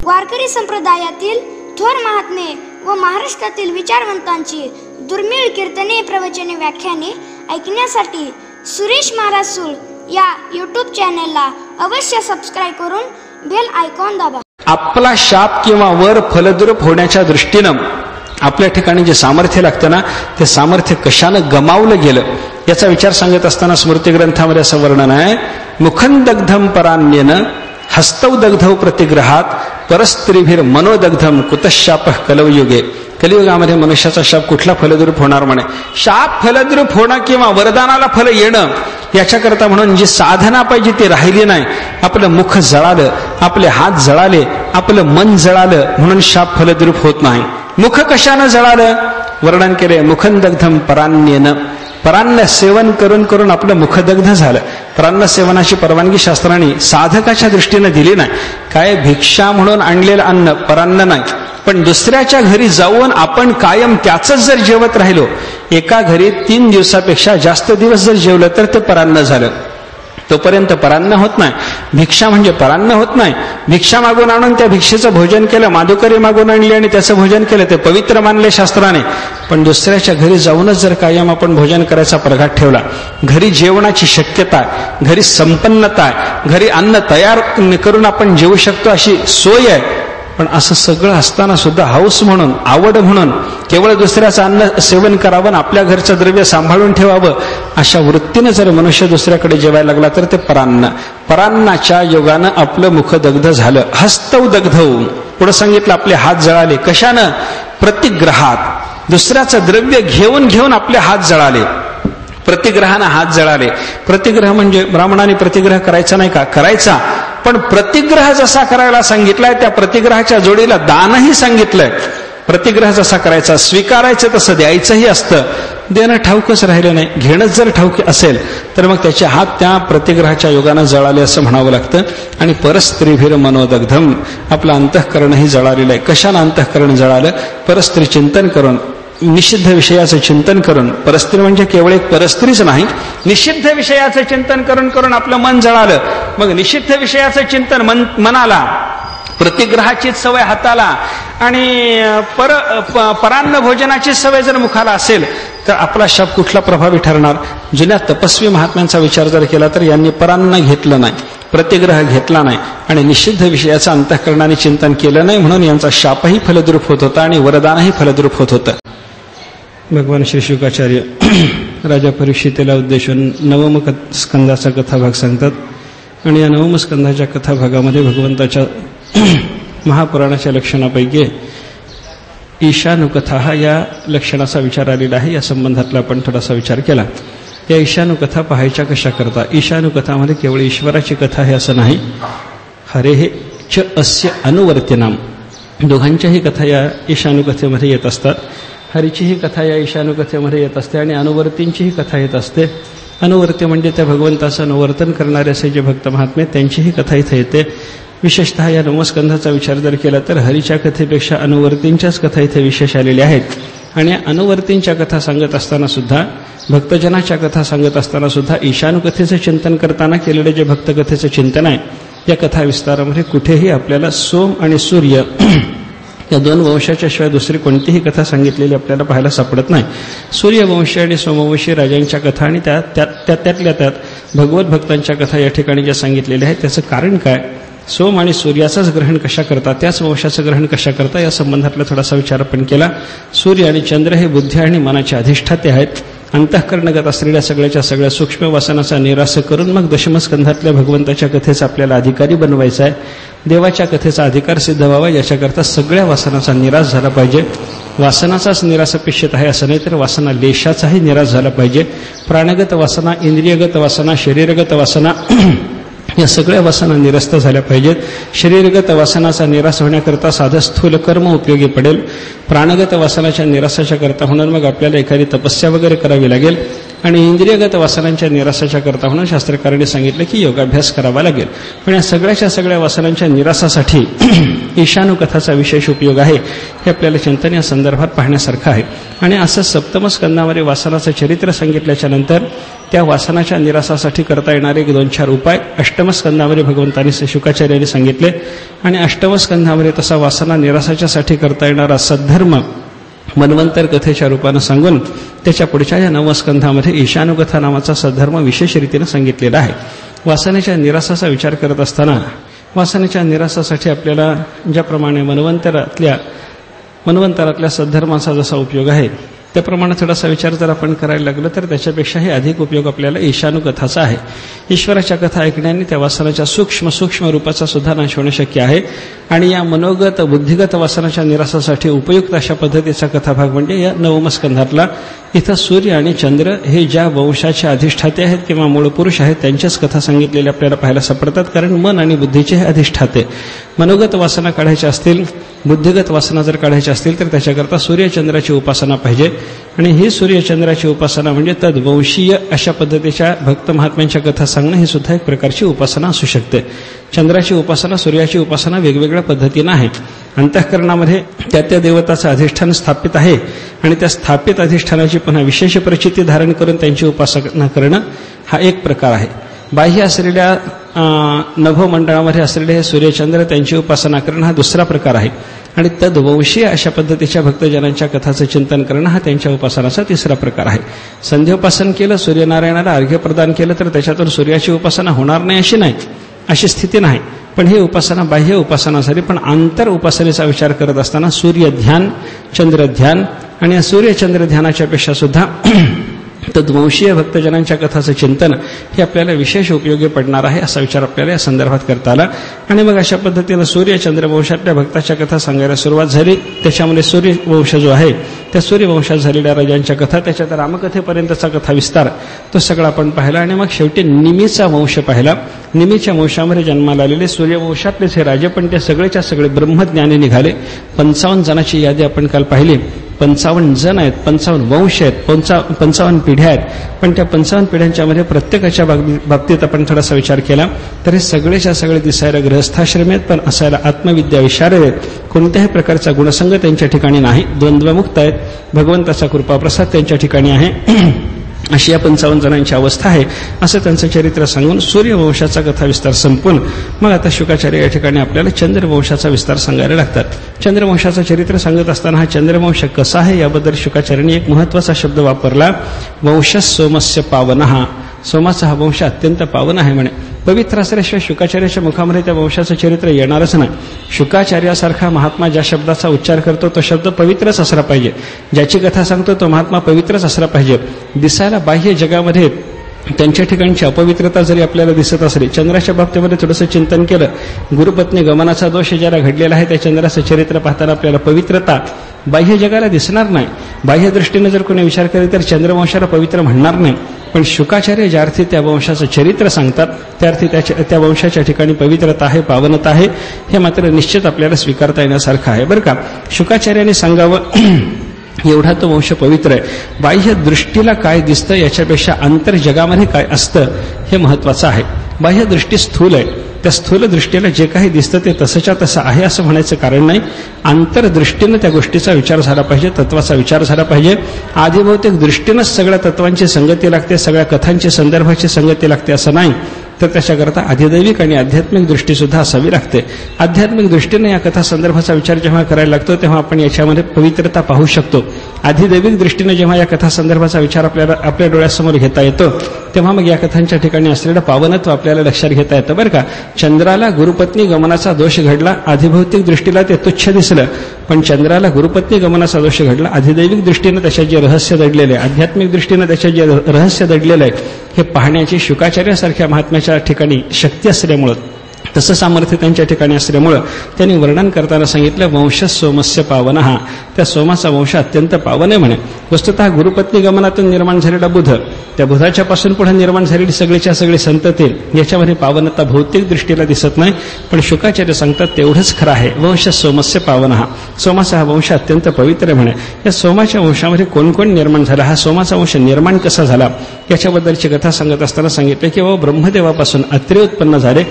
वारकरी संप्रदायातील थोर महात्मे व महाराष्ट्रातील विचारवंतांची दुर्मिळ कीर्तने, प्रवचने, व्याख्याने ऐकण्यासाठी सुरेश महाराज सूळ या यूट्यूब चॅनेलला अवश्य सबस्क्राईब करून बेल आयकॉन दाबा. आपला शाप किंवा वर फलद्रूप होण्याच्या दृष्टीनं आपल्या ठिकाणी जे सामर्थ्य लागतं ना, ते सामर्थ्य कशानं गमावलं गेलं याचा विचार सांगत असताना स्मृती ग्रंथामध्ये असं वर्णन आहे. मुखंदग्धम परान्येन हस्तौ दग्धौ प्रतिग्रहात परस्त्रीभिर मनोदग्धम कुतशाप कलयुगे. कलियुगामध्ये मनुष्याचा शाप कुठला फलद्रूप होणार म्हणे. शाप फलद्रूप होणं किंवा वरदानाला फल येणं याच्याकरता म्हणून जी साधना पाहिजे ती राहिली नाही. आपलं मुख जळालं, आपले हात जळाले, आपलं मन जळालं म्हणून शाप फलद्रूप होत नाही. मुख कशानं जळालं वर्णन केले. मुखंदग्धम परान्येन, परान्न सेवन करून करून आपलं मुखदग्ध झालं. परान्न सेवनाची परवानगी शास्त्राने साधकाच्या दृष्टीने दिली नाही. काय भिक्षा म्हणून आणलेलं अन्न परान्न नाही, पण दुसऱ्याच्या घरी जाऊन आपण कायम त्याच जर जेवत राहिलो, एका घरी 3 दिवसापेक्षा जास्त दिवस जर जेवलं तर ते परान्न झालं. तोपर्यंत परान्न होत नाही. भिक्षा म्हणजे परान्न होत नाही. भिक्षा मागून आणून त्या भिक्षेचं भोजन केलं, माधुकरी मागून आणली आणि त्याचं भोजन केलं, ते पवित्र मानले शास्त्राने. पण दुसऱ्याच्या घरी जाऊनच जर कायम आपण भोजन करायचा प्रघात ठेवला, घरी जेवणाची शक्यता आहे, घरी संपन्नता आहे, घरी अन्न तयार करून आपण जेवू शकतो अशी सोय आहे, पण असं सगळं असताना सुद्धा हौस म्हणून, आवड म्हणून केवळ दुसऱ्याचं अन्न सेवन करावं, आपल्या घरचं द्रव्य सांभाळून ठेवावं अशा वृत्तीनं जर मनुष्य दुसऱ्याकडे जेवायला लागला तर ते परान्न. परान्नाच्या योगानं आपलं मुख दग्ध झालं. हस्तौ दग्धौ, पुढे सांगितलं आपले हात जळाले. कशानं? प्रतिग्रहात. दुसऱ्याचं द्रव्य घेऊन घेऊन आपले हात जळाले. प्रतिग्रहानं हात जळाले. प्रतिग्रह म्हणजे ब्राह्मणाने प्रतिग्रह करायचा नाही का? करायचा, पण प्रतिग्रह जसा करायला सांगितलाय त्या प्रतिग्रहाच्या जोडीला दानही सांगितलंय. प्रतिग्रह जसा करायचा, स्वीकारायचं तसं द्यायचंही असतं. देणं ठाऊकच राहिलं नाही, घेणंच जर ठाऊक असेल तर मग त्याचे हात त्या प्रतिग्रहाच्या योगानं जळाले असं म्हणावं लागतं. आणि परस्त्रीभिर मनोदग्धम, आपलं अंतःकरणही जळालेलं आहे. कशानं अंतःकरण जळालं? परस्त्री चिंतन करून, निषिद्ध विषयाचं चिंतन करून. परस्त्री म्हणजे केवळ एक परस्त्रीच नाही, निषिद्ध विषयाचं चिंतन करून करून आपलं मन जळालं. मग निषिद्ध विषयाचं चिंतन मनाला, प्रतिग्रहाचीच सवय हाताला आणि परान्न भोजनाची सवय जर मुखाला असेल तर आपला शाप कुठला प्रभावी ठरणार? जुन्या तपस्वी महात्म्यांचा विचार जर केला तर यांनी परान्न घेतलं नाही, प्रतिग्रह घेतला नाही आणि निषिद्ध विषयाचं अंतःकरणाने चिंतन केलं नाही, म्हणून यांचा शापही फलद्रूप होत होता आणि वरदानही फलद्रूप होत होतं. भगवान श्री शुकाचार्य राजा परीक्षितेला उद्देशून 9व स्कंदाचा कथाभाग सांगतात आणि या 9व स्कंदाच्या कथाभागामध्ये भगवंताच्या महापुराणाच्या लक्षणापैकी ईशानुकथा हा या लक्षणाचा विचार आलेला आहे. या संबंधातला आपण थोडासा विचार केला. या ईशानुकथा पाहायच्या कशा करता? ईशानुकथामध्ये केवळ ईश्वराची कथा आहे असं नाही. हरे हे च अस्य अनुवर्तिनाम, दोघांच्याही कथा या ईशानुकथेमध्ये येत असतात. हरीचीही कथा या ईशानुकथेमध्ये येत असते आणि अनुवर्तींचीही कथा येत असते. अनुवर्ती म्हणजे त्या भगवंताचं अनुवर्तन करणारे असे जे भक्त महात्मे, त्यांचीही कथा इथे येते. विशेषतः या 9व स्कंधाचा विचार जर केला तर हरीच्या कथेपेक्षा अनुवर्तींच्याच कथा इथे विशेष आलेल्या आहेत. आणि या अनुवर्तींच्या कथा सांगत असताना सुद्धा, भक्तजनाच्या कथा सांगत असताना सुद्धा ईशानुकथेचं चिंतन करताना केलेलं जे भक्तकथेचं चिंतन आहे, या कथा विस्तारामध्ये कुठेही आपल्याला सोम आणि सूर्य या 2 वंशाच्या शिवाय दुसरी कोणतीही कथा सांगितलेली आपल्याला पाहायला सापडत नाही. सूर्यवंशी आणि सोमवंशी राजांच्या कथा आणि त्यातल्या त्यात भगवत भक्तांच्या कथा या ठिकाणी ज्या सांगितलेल्या आहेत, त्याचं कारण काय? सोम आणि सूर्याचंच ग्रहण कशा करता, त्याच वंशाचं ग्रहण कशा करता, या संबंधातला थोडासा विचार आपण केला. सूर्य आणि चंद्र हे बुद्धी आणि मनाचे अधिष्ठाते आहेत. अंतःकरणगत असलेल्या सगळ्याच्या सगळ्या सूक्ष्म वासनाचा निराश करून मग दशमस्कंधातल्या भगवंताच्या कथेचा आपल्याला अधिकारी बनवायचा आहे. देवाच्या कथेचा अधिकार सिद्ध व्हावा याच्याकरता सगळ्या वासनाचा निराश झाला पाहिजे. वासनाचाच निराश अपेक्षित आहे असं नाही, तर वासना लेशाचाही निराश झाला पाहिजे. प्राणगत वासना, इंद्रियगत वासना, शरीरगत वासना या सगळ्या वासना निरस्त झाल्या पाहिजेत. शरीरगत वासनाचा निराश होण्याकरता साधं स्थूल कर्म उपयोगी पडेल. प्राणगत वासनाच्या निराशाच्या करता म्हणून मग आपल्याला एखादी तपस्या वगैरे करावी लागेल आणि इंद्रियगत वासनांच्या निरासाच्या करता म्हणून शास्त्रकारांनी सांगितलं की योगाभ्यास करावा लागेल. पण या सगळ्या वासनांच्या निरासासाठी ईशानू कथाचा विशेष उपयोग आहे हे आपल्याला चिंतन या संदर्भात पाहण्यासारखं आहे. आणि असं सप्तम स्कंदामध्ये वासनाचं चरित्र सांगितल्याच्या नंतर त्या वासनाच्या निरासासाठी करता येणारे 2-4 उपाय अष्टम स्कंदामध्ये भगवंतांनी शुकाचार्यांनी सांगितले. आणि अष्टम स्कंदामध्ये तसा वासना निरासाच्यासाठी करता येणारा सद्धर्म मन्वंतर कथेच्या रूपानं सांगून त्याच्या पुढच्या या 9व्या स्कंधामध्ये ईशानुकथा नावाचा सद्धर्म विशेष रीतीनं सांगितलेला आहे. वासनेच्या निरासाचा विचार करत असताना वासनेच्या निरासासाठी आपल्याला ज्याप्रमाणे मन्वंतरातल्या सद्धर्माचा जसा उपयोग आहे त्याप्रमाणे थोडासा विचार जर आपण करायला लागलो तर त्याच्यापेक्षाही अधिक उपयोग आपल्याला ईशानुकथाचा आहे. ईश्वराच्या कथा ऐकण्याने त्या वासनाच्या सूक्ष्म रूपाचा सुद्धा नाश होणे शक्य आहे. आणि या मनोगत बुद्धिगत वासनाच्या निरासासाठी उपयुक्त अशा पद्धतीचा कथाभाग म्हणजे या 9व्या स्कंधातला. इथं सूर्य आणि चंद्र हे ज्या वंशाचे अधिष्ठाते आहेत किंवा मूळ पुरुष आहेत त्यांच्याच कथा सांगितलेल्या आपल्याला पाहायला सापडतात. कारण मन आणि बुद्धीचे हे अधिष्ठाते. मनोगत वासना काढायच्या असतील, बुद्धिगत वासना जर काढायच्या असतील तर त्याच्याकरता सूर्यचंद्राची उपासना पाहिजे. आणि ही सूर्यचंद्राची उपासना म्हणजे तद्वंशीय अशा पद्धतीच्या भक्त महात्म्यांच्या कथा सांगणं ही सुद्धा एक प्रकारची उपासना असू शकते. चंद्राची उपासना, सूर्याची उपासना वेगवेगळ्या पद्धतीनं आहे. अंतःकरणामध्ये त्या देवताचं अधिष्ठान स्थापित आहे आणि त्या स्थापित अधिष्ठानाची पुन्हा विशेष परिचिती धारण करून त्यांची उपासना करणं हा एक प्रकार आहे. बाह्य असलेल्या नभोमंडळामध्ये असलेले हे सूर्यचंद्र त्यांची उपासना करणं हा दुसरा प्रकार आहे. आणि तद्वंशीय अशा पद्धतीच्या भक्तजनांच्या कथाचं चिंतन करणं हा त्यांच्या उपासनाचा तिसरा प्रकार आहे. संध्योपासन केलं, सूर्यनारायणाला अर्घ्य प्रदान केलं तर त्याच्यातून सूर्याची उपासना होणार नाही अशी स्थिती नाही. पण ही उपासना बाह्य उपासना झाली. पण आंतर उपासनेचा विचार करत असताना सूर्य ध्यान, चंद्र ध्यान आणि या सूर्यचंद्र ध्यानाच्या पेक्षा सुद्धा तद्वंशीय भक्तजनांच्या कथाचं चिंतन हे आपल्याला विशेष उपयोगी पडणार आहे असा विचार आपल्याला या संदर्भात करता आला. आणि मग अशा पद्धतीनं सूर्यचंद्र वंशातल्या भक्ताच्या कथा सांगायला सुरुवात झाली. त्याच्यामध्ये सूर्यवंश जो आहे त्या सूर्यवंशात झालेल्या राजांच्या कथा, त्याच्यात रामकथेपर्यंतचा कथा विस्तार तो सगळा आपण पाहिला. आणि मग शेवटी निमीचा वंश पाहिला. निमीच्या वंशामध्ये जन्माला आलेले सूर्यवंशातलेच हे राजे, पण ते सगळेच्या सगळे ब्रह्मज्ञानी निघाले. 55 जणांची यादी आपण काल पाहिली. 55 जण आहेत, 55 वंश आहेत, 55 पिढ्या आहेत. पण त्या 55 पिढ्यांच्या मध्ये प्रत्येकाच्या बाबतीत आपण थोडासा विचार केला तर हे सगळेच्या सगळे दिसायला गृहस्थाश्रमी आहेत, पण असायला आत्मविद्या विशारद आहेत. कोणत्याही प्रकारचा गुणसंग त्यांच्या ठिकाणी नाही. द्वंद्वमुक्त आहेत. भगवंताचा कृपाप्रसाद त्यांच्या ठिकाणी आहे. अशी या 55 जणांची अवस्था आहे असं त्यांचं चरित्र सांगून सूर्यवंशाचा कथा विस्तार संपून मग आता शुकाचार्य या ठिकाणी आपल्याला चंद्रवंशाचा विस्तार सांगायला लागतात. चंद्रवंशाचं चरित्र सांगत असताना हा चंद्रवंश कसा आहे याबद्दल शुकाचार्यांनी एक महत्वाचा शब्द वापरला. वंश सोमस्य पावनः. सोमाचा हा वंश अत्यंत पावन आहे म्हणे. पवित्र असल्याशिवाय शुकाचार्याच्या मुखामध्ये त्या वंशाचं चरित्र येणारच नाही. शुकाचार्यासारखा महात्मा ज्या शब्दाचा उच्चार करतो तो शब्द पवित्रच असला पाहिजे. ज्याची कथा सांगतो तो महात्मा पवित्रच असला पाहिजे. दिसायला बाह्य जगामध्ये त्यांच्या ठिकाणची अपवित्रता जरी आपल्याला दिसत असली, चंद्राच्या बाबतीमध्ये थोडंसं चिंतन केलं, गुरुपत्नी गमनाचा दोष ज्याला घडलेला आहे त्या चंद्राचं चरित्र पाहताना आपल्याला पवित्रता बाह्य जगाला दिसणार नाही. बाह्य दृष्टीने जर कोणी विचार केला तर चंद्रवंशाला पवित्र म्हणणार नाही. पण शुकाचार्य ज्या अर्थी त्या वंशाचं चरित्र सांगतात त्या अर्थी त्या वंशाच्या ठिकाणी पवित्रता आहे, पावनता आहे, हे मात्र निश्चित आपल्याला स्वीकारता येण्यासारखं आहे बरं का. शुकाचार्याने सांगावं एवढा तो वंश पवित्र आहे. बाह्य दृष्टीला काय दिसतं याच्यापेक्षा आंतर जगामध्ये काय असतं हे महत्वाचं आहे. बाह्य दृष्टी स्थूल आहे. त्या स्थूल दृष्टीला जे काही दिसतं ते तसंच्या तसं आहे असं म्हणायचं कारण नाही. आंतरदृष्टीनं त्या गोष्टीचा विचार झाला पाहिजे, तत्वाचा विचार झाला पाहिजे. आधिभौतिक दृष्टीनंच सगळ्या तत्वांची संगती लागते, सगळ्या कथांची संदर्भाची संगती लागते असं नाही. तर त्याच्याकरता अधिदैविक आणि आध्यात्मिक दृष्टी सुद्धा असावी लागते. आध्यात्मिक दृष्टीने या कथा संदर्भाचा विचार जेव्हा करायला लागतो तेव्हा आपण याच्यामध्ये पवित्रता पाहू शकतो. अधिदैविक दृष्टीने जेव्हा या कथा संदर्भाचा विचार आपल्या डोळ्यासमोर घेता येतो तेव्हा मग या कथांच्या ठिकाणी असलेलं पावनत्व आपल्याला लक्षात घेता येतं बरं का. चंद्राला गुरुपत्नी गमनाचा दोष घडला, अधिभौतिक दृष्टीला ते तुच्छ दिसलं, पण चंद्राला गुरुपत्नी गमनाचा दोष घडला. अधिदैविक दृष्टीने त्याच्यात जे रहस्य दडलेलं आहे, आध्यात्मिक दृष्टीने त्याच्यात जे रहस्य दडलेलं आहे हे पाहण्याची शुकाचार्यासारख्या महात्म्याच्या ठिकाणी शक्ती असल्यामुळं तसं सामर्थ्य त्यांच्या ठिकाणी असल्यामुळं त्यांनी वर्णन करताना सांगितलं वंश सोमस्य पावन हा, त्या सोमाचा वंश अत्यंत पावन आहे म्हणे. वस्तुतः गुरुपत्नी गमनातून निर्माण झालेला बुध, त्या बुधाच्या पासून पुढे निर्माण झालेली सगळीच्या सगळी संतती, याच्यामध्ये पावनता भौतिक दृष्टीला दिसत नाही, पण शुकाचार्य सांगतात तेवढंच खरं आहे. वंश सोमस्य पावन हा, सोमाचा हा वंश अत्यंत पवित्र आहे म्हणे. या सोमाच्या वंशामध्ये कोण कोण निर्माण झाला, हा सोमाचा वंश निर्माण कसा झाला याच्याबद्दलची कथा सांगत असताना सांगितलं की ब्रह्मदेवापासून अत्रि उत्पन्न झाले.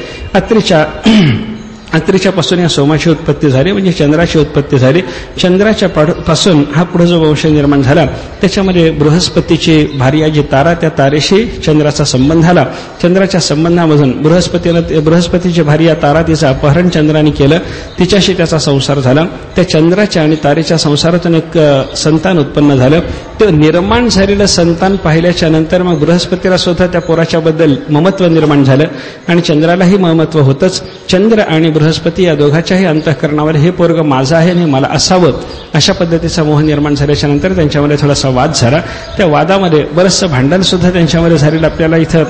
अत्रीच्या पासून या सोमाची उत्पत्ती झाली, म्हणजे चंद्राची उत्पत्ती झाली. चंद्राच्या पासून हा पुढे जो वंश निर्माण झाला त्याच्यामध्ये बृहस्पतीची भार्या जी तारा, त्या तारेशी चंद्राचा संबंध झाला. चंद्राच्या संबंधामधून बृहस्पतीची भार्या तारा तिचं अपहरण चंद्राने केलं, तिच्याशी त्याचा संसार झाला. त्या चंद्राच्या आणि तारेच्या संसारातून एक संतान उत्पन्न झालं. ते निर्माण झालेलं संतान पाहिल्याच्या नंतर मग बृहस्पतीला सुद्धा त्या पोराच्या बद्दल ममत्व निर्माण झालं आणि चंद्रालाही ममत्व होतच. चंद्र आणि बृहस्पती या दोघांच्याही अंतःकरणावर हे पोरग माझं आहे आणि मला असावं अशा पद्धतीचा मोह निर्माण झाल्याच्या नंतर त्यांच्यामध्ये थोडासा वाद झाला. त्या वादामध्ये बरंचसं भांडण सुद्धा त्यांच्यामध्ये झालेलं आपल्याला इथं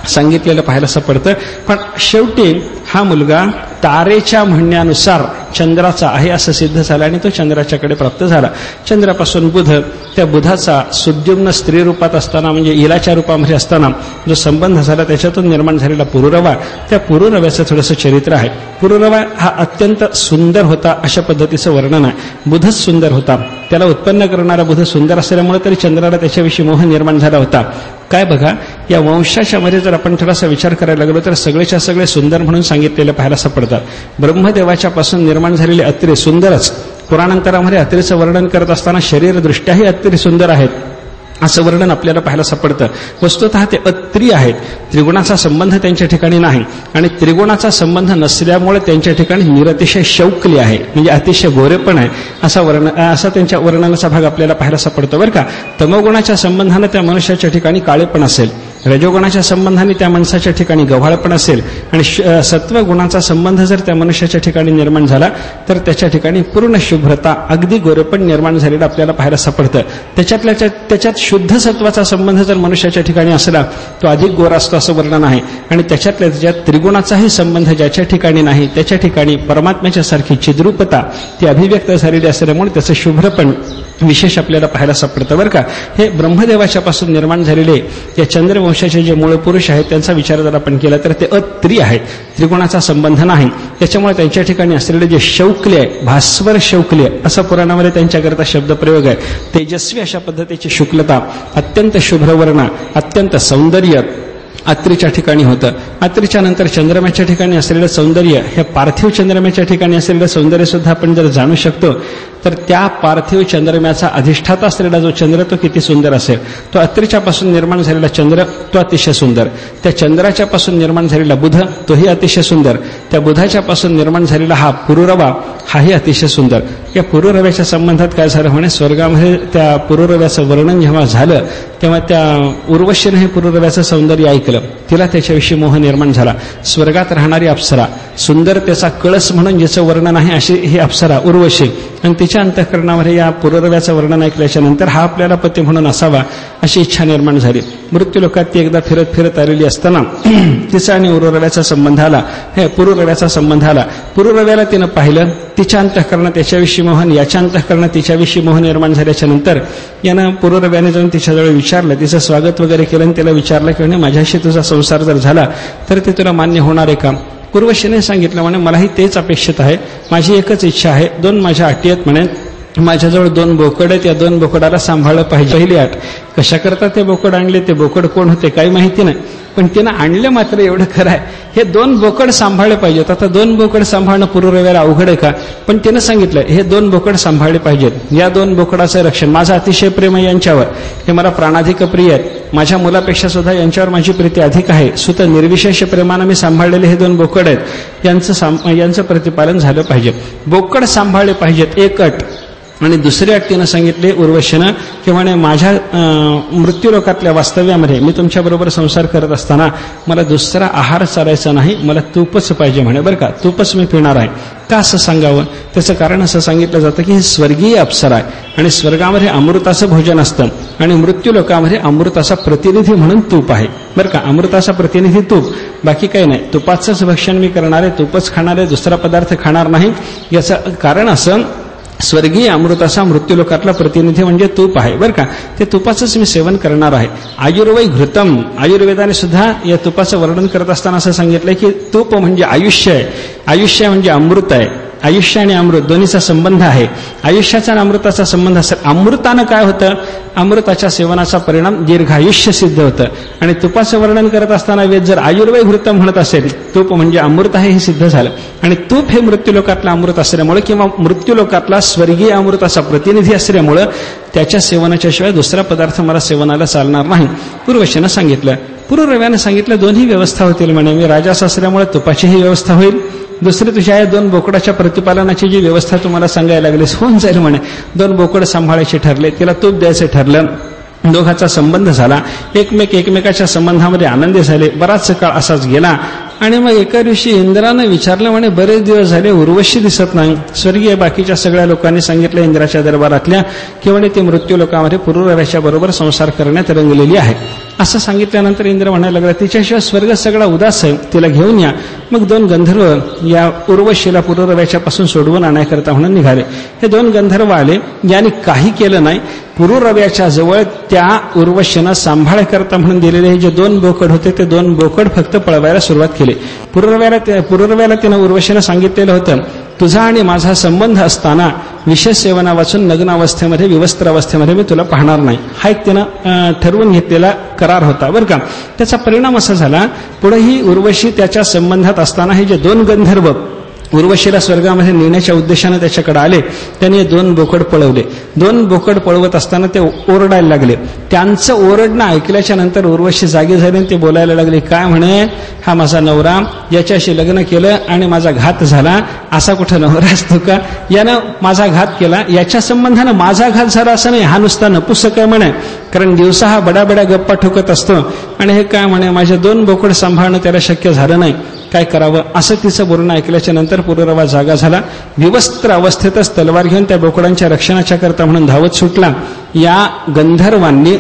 सांगितलेलं पाहायला पडतं. पण शेवटी हा मुलगा तारेच्या म्हणण्यानुसार चंद्राचा आहे असं सिद्ध झालं आणि तो चंद्राच्याकडे प्राप्त झाला. चंद्रापासून बुध, त्या बुधाचा सुद्युम्न स्त्री रूपात असताना म्हणजे इलाच्या रूपामध्ये असताना जो संबंध झाला त्याच्यातून निर्माण झालेला पुरुरवा, त्या पुरुरव्याचं थोडंसं चरित्र आहे. पुरुरवा हा अत्यंत सुंदर होता अशा पद्धतीचं वर्णन आहे. बुधच सुंदर होता, त्याला उत्पन्न करणारा बुध सुंदर असल्यामुळे तरी चंद्राला त्याच्याविषयी मोह निर्माण झाला होता. काय बघा, या वंशाच्या मध्ये जर आपण थोडासा विचार करायला लागलो तर सगळेच्या सगळे सुंदर म्हणून सांगितलेलं पाहायला सापडतात. ब्रह्मदेवाच्या पासून निर्माण झालेले अत्रि सुंदरच. पुराणांतरामध्ये अत्रीचं वर्णन करत असताना शरीरदृष्ट्याही अत्रि सुंदर आहेत असं वर्णन आपल्याला पाहायला सापडतं. वस्तुतः ते अत्रि आहेत, त्रिगुणाचा संबंध त्यांच्या ठिकाणी नाही आणि त्रिगुणाचा संबंध नसल्यामुळे त्यांच्या ठिकाणी निरतिशय शौकली आहे, म्हणजे अतिशय गोरेपण आहे असा त्यांच्या वर्णनाचा भाग आपल्याला पाहायला सापडतो बरं का. तमोगुणाच्या संबंधाने त्या मनुष्याच्या ठिकाणी काळेपण असेल, रजोगुणाच्या संबंधाने त्या माणसाच्या ठिकाणी गव्हाळपण असेल आणि सत्वगुणाचा संबंध जर त्या मनुष्याच्या ठिकाणी निर्माण झाला तर त्याच्या ठिकाणी पूर्ण शुभ्रता, अगदी गोरेपण निर्माण झालेलं आपल्याला पाहायला सापडतं. त्याच्यात शुद्ध सत्वाचा संबंध जर मनुष्याच्या ठिकाणी असला तो अधिक गोरा असतो असं वर्णन आहे. आणि त्याच्यात त्रिगुणाचाही संबंध ज्याच्या ठिकाणी नाही त्याच्या ठिकाणी परमात्म्याच्या सारखी चिद्रूपता ती अभिव्यक्त झालेली असल्यामुळे त्याचं शुभ्रपण विशेष आपल्याला पाहायला सापडतं बरं का. हे ब्रह्मदेवाच्या पासून निर्माण झालेले या चंद्रवंशाचे जे मूळ पुरुष आहेत त्यांचा विचार जर आपण केला तर ते अत्रि आहेत, त्रिगुणाचा संबंध नाही. त्याच्यामुळे त्यांच्या ठिकाणी असलेले जे शौकले आहे, भास्वर शौकले असा पुराणामध्ये त्यांच्याकरता शब्दप्रयोग आहे. तेजस्वी अशा पद्धतीची शुक्लता, अत्यंत शुभ्रवर्ण, अत्यंत सौंदर्य अत्रीच्या ठिकाणी होतं. अत्रीच्या नंतर चंद्रम्याच्या ठिकाणी असलेलं सौंदर्य, हे पार्थिव चंद्रम्याच्या ठिकाणी असलेलं सौंदर्य सुद्धा आपण जर जाणू शकतो तर त्या पार्थिव चंद्रम्याचा अधिष्ठाता असलेला जो चंद्र तो किती सुंदर असेल. तो अत्रीच्या पासून निर्माण झालेला चंद्र तो अतिशय सुंदर. त्या चंद्राच्या पासून निर्माण झालेला बुध तोही अतिशय सुंदर. त्या बुधाच्या पासून निर्माण झालेला हा पुरुरवा हाही अतिशय सुंदर. या पुरुरव्याच्या संबंधात काय झालं म्हणे, स्वर्गामध्ये त्या पुरुरव्याचं वर्णन जेव्हा झालं तेव्हा त्या उर्वशीने हे पुरुरव्याचं सौंदर्य ऐकलं, तिला त्याच्याविषयी मोह निर्माण झाला. स्वर्गात राहणारी अप्सरा, सुंदर त्याचा कळस म्हणून ज्याचं वर्णन आहे अशी ही अप्सरा उर्वशी, आणि तिच्या अंतःकरणामध्ये या पुरुरव्याचं वर्णन ऐकल्याच्या नंतर हा आपल्याला पती म्हणून असावा अशी इच्छा निर्माण झाली. मृत्यूलोकात ती एकदा फिरत फिरत आलेली असताना तिचा आणि उरुरव्याचा संबंध आला. हे पुरुरव्याचा संबंध आला. पुरुरव्याला तिनं पाहिलं, तिच्या अंतःकरणात त्याच्याविषयी मोहन, याच्या अंतःकरणात तिच्याविषयी मोह निर्माण झाल्याच्या नंतर यानं पुरुरव्याने जाऊन तिच्याजवळ विचारलं, तिचं स्वागत वगैरे केलं आणि तिला विचारलं की म्हणे माझ्याशी तुझा संसार जर झाला तर ते तुला मान्य होणार आहे का. उर्वशीने सांगितलं म्हणे मलाही तेच अपेक्षित आहे, माझी एकच इच्छा आहे, 2 माझ्या अटी आहेत म्हणे. माझ्याजवळ 2 बोकड आहेत, या 2 बोकडाला सांभाळलं पाहिजे. पहिली अट, कशा करता ते बोकड आणले, ते बोकड कोण होते काही माहिती नाही, पण तिनं आणले मात्र एवढं खरं आहे, हे 2 बोकड सांभाळले पाहिजेत. आता 2 बोकड सांभाळणं पुरुरव्याला अवघड आहे का, पण तिनं सांगितलं हे 2 बोकड सांभाळले पाहिजेत. या 2 बोकडाचं रक्षण, माझं अतिशय प्रेम आहे यांच्यावर, हे मला प्राणाधिक प्रिय आहेत, माझ्या मुलापेक्षा सुद्धा यांच्यावर माझी प्रीती अधिक आहे, सुत निर्विशेष प्रेमानं मी सांभाळलेले हे 2 बोकड आहेत, यांचं प्रतिपालन झालं पाहिजे. बोकड सांभाळले पाहिजेत एक अट, आणि दुसऱ्या व्यक्तीनं सांगितले उर्वशीनं की म्हणे माझ्या मृत्यूलोकातल्या वास्तव्यामध्ये मी तुमच्याबरोबर संसार करत असताना मला दुसरा आहार चालायचा नाही, मला तूपच पाहिजे म्हणे, बरं का, तूपच मी पिणार आहे. का असं सांगावं? त्याचं कारण असं सांगितलं जातं की ही स्वर्गीय अप्सरा आहे आणि स्वर्गामध्ये अमृताचं भोजन असतं आणि मृत्यूलोकामध्ये अमृताचा प्रतिनिधी म्हणून तूप आहे, बरं का, अमृताचा प्रतिनिधी तूप, बाकी काही नाही. तुपाचंच भक्षण मी करणार आहे, तूपच खाणार आहे, दुसरा पदार्थ खाणार नाही. याचं कारण असं स्वर्गीय अमृताचा मृत्यूलोकातला प्रतिनिधी म्हणजे तूप आहे, बरं का, ते तुपाचंच मी सेवन करणार आहे. आयुर्वै घृतम, आयुर्वेदाने सुद्धा या तुपाचं वर्णन करत असताना असं सांगितलंय की तूप म्हणजे आयुष्य आहे, आयुष्य म्हणजे अमृत आहे. आयुष्य आणि अमृत दोन्हीचा संबंध आहे. आयुष्याचा आणि अमृताचा संबंध असेल. अमृतानं काय होतं? अमृताच्या सेवनाचा परिणाम दीर्घायुष्य सिद्ध होतं. आणि तुपाचं वर्णन करत असताना वेद जर आयुर्वेद घृतम म्हणत असेल, तूप म्हणजे अमृत आहे हे सिद्ध झालं. आणि तूप हे मृत्यूलोकातला अमृत असल्यामुळे किंवा मृत्यूलोकातला स्वर्गीय अमृताचा प्रतिनिधी असल्यामुळं त्याच्या सेवनाच्या शिवाय दुसरा पदार्थ मला सेवनाला चालणार नाही. पूर्वशीनं सांगितलं. पूर्वरव्यानं सांगितलं दोन्ही व्यवस्था होतील म्हणे. मी राजास असल्यामुळे तुपाचीही व्यवस्था होईल, दुसरी तुझ्या या 2 बोकडाच्या प्रतिपालनाची जी व्यवस्था तुम्हाला सांगायला लागलीस होऊन जाईल म्हणे. 2 बोकड सांभाळायचे ठरले, तिला तूप द्यायचं ठरलं, दोघांचा संबंध झाला, एकमेकाच्या संबंधामध्ये आनंदी झाले. बराच काळ असाच गेला आणि मग एका दिवशी इंद्रानं विचारलं म्हणे बरेच दिवस झाले उर्वशी दिसत नाही. स्वर्गीय बाकीच्या सगळ्या लोकांनी सांगितलं इंद्राच्या दरबारातल्या की म्हणे ती मृत्यू लोकांमध्ये पुरुरव्याच्या बरोबर संसार करण्यात रंगलेली आहे. असं सांगितल्यानंतर इंद्र म्हणायला लागला तिच्याशिवाय स्वर्ग सगळा उदास आहे, तिला घेऊन या. मग 2 गंधर्व या उर्वशीला पुरुरव्याच्यापासून सोडवून आणायकरता म्हणून निघाले. हे 2 गंधर्व आले, यांनी काही केलं नाही. पुरुरव्याच्या जवळ त्या उर्वशीनं सांभाळकरता म्हणून दिलेले हे जे 2 बोकड होते ते 2 बोकड फक्त पळवायला सुरुवात केली. पुरुरव्याला तिनं उर्वशीनं सांगितलेलं होतं तुझा आणि माझा संबंध असताना विशेष सेवना वाचून नग्न अवस्थेमध्ये विवस्त्र अवस्थेमध्ये मी तुला पाहणार नाही. हा एक तिनं ठरवून घेतलेला करार होता, बरं का. त्याचा परिणाम असा झाला पुढेही उर्वशी त्याच्या संबंधात असताना हे जे 2 गंधर्व उर्वशीला स्वर्गामध्ये नेण्याच्या उद्देशाने त्याच्याकडे आले, त्यांनी 2 बोकड पळवले. 2 बोकड पळवत असताना ते ओरडायला लागले. त्यांचं ओरडणं ऐकल्याच्या नंतर उर्वशी जागी झाली आणि ते बोलायला लागले. काय म्हणे? हा माझा नवरा, याच्याशी लग्न केलं आणि माझा घात झाला. असा कुठं नवरा असतो का? यानं माझा घात केला, याच्या संबंधानं माझा घात झाला असं नाही, हा नुसता नपुसक आहे म्हणे. कारण दिवसा हा बड्या गप्पा ठोकत असतो आणि हे काय म्हणे माझे 2 बोकड सांभाळणं त्याला शक्य झालं नाही, काय करावं? असं तिचं बोलणं ऐकल्याच्या नंतर पुरुरवा जागा झाला. विवस्त्र अवस्थेतच तलवार घेऊन त्या बोकडांच्या रक्षणाच्या करता म्हणून धावत सुटला. या गंधर्वांनी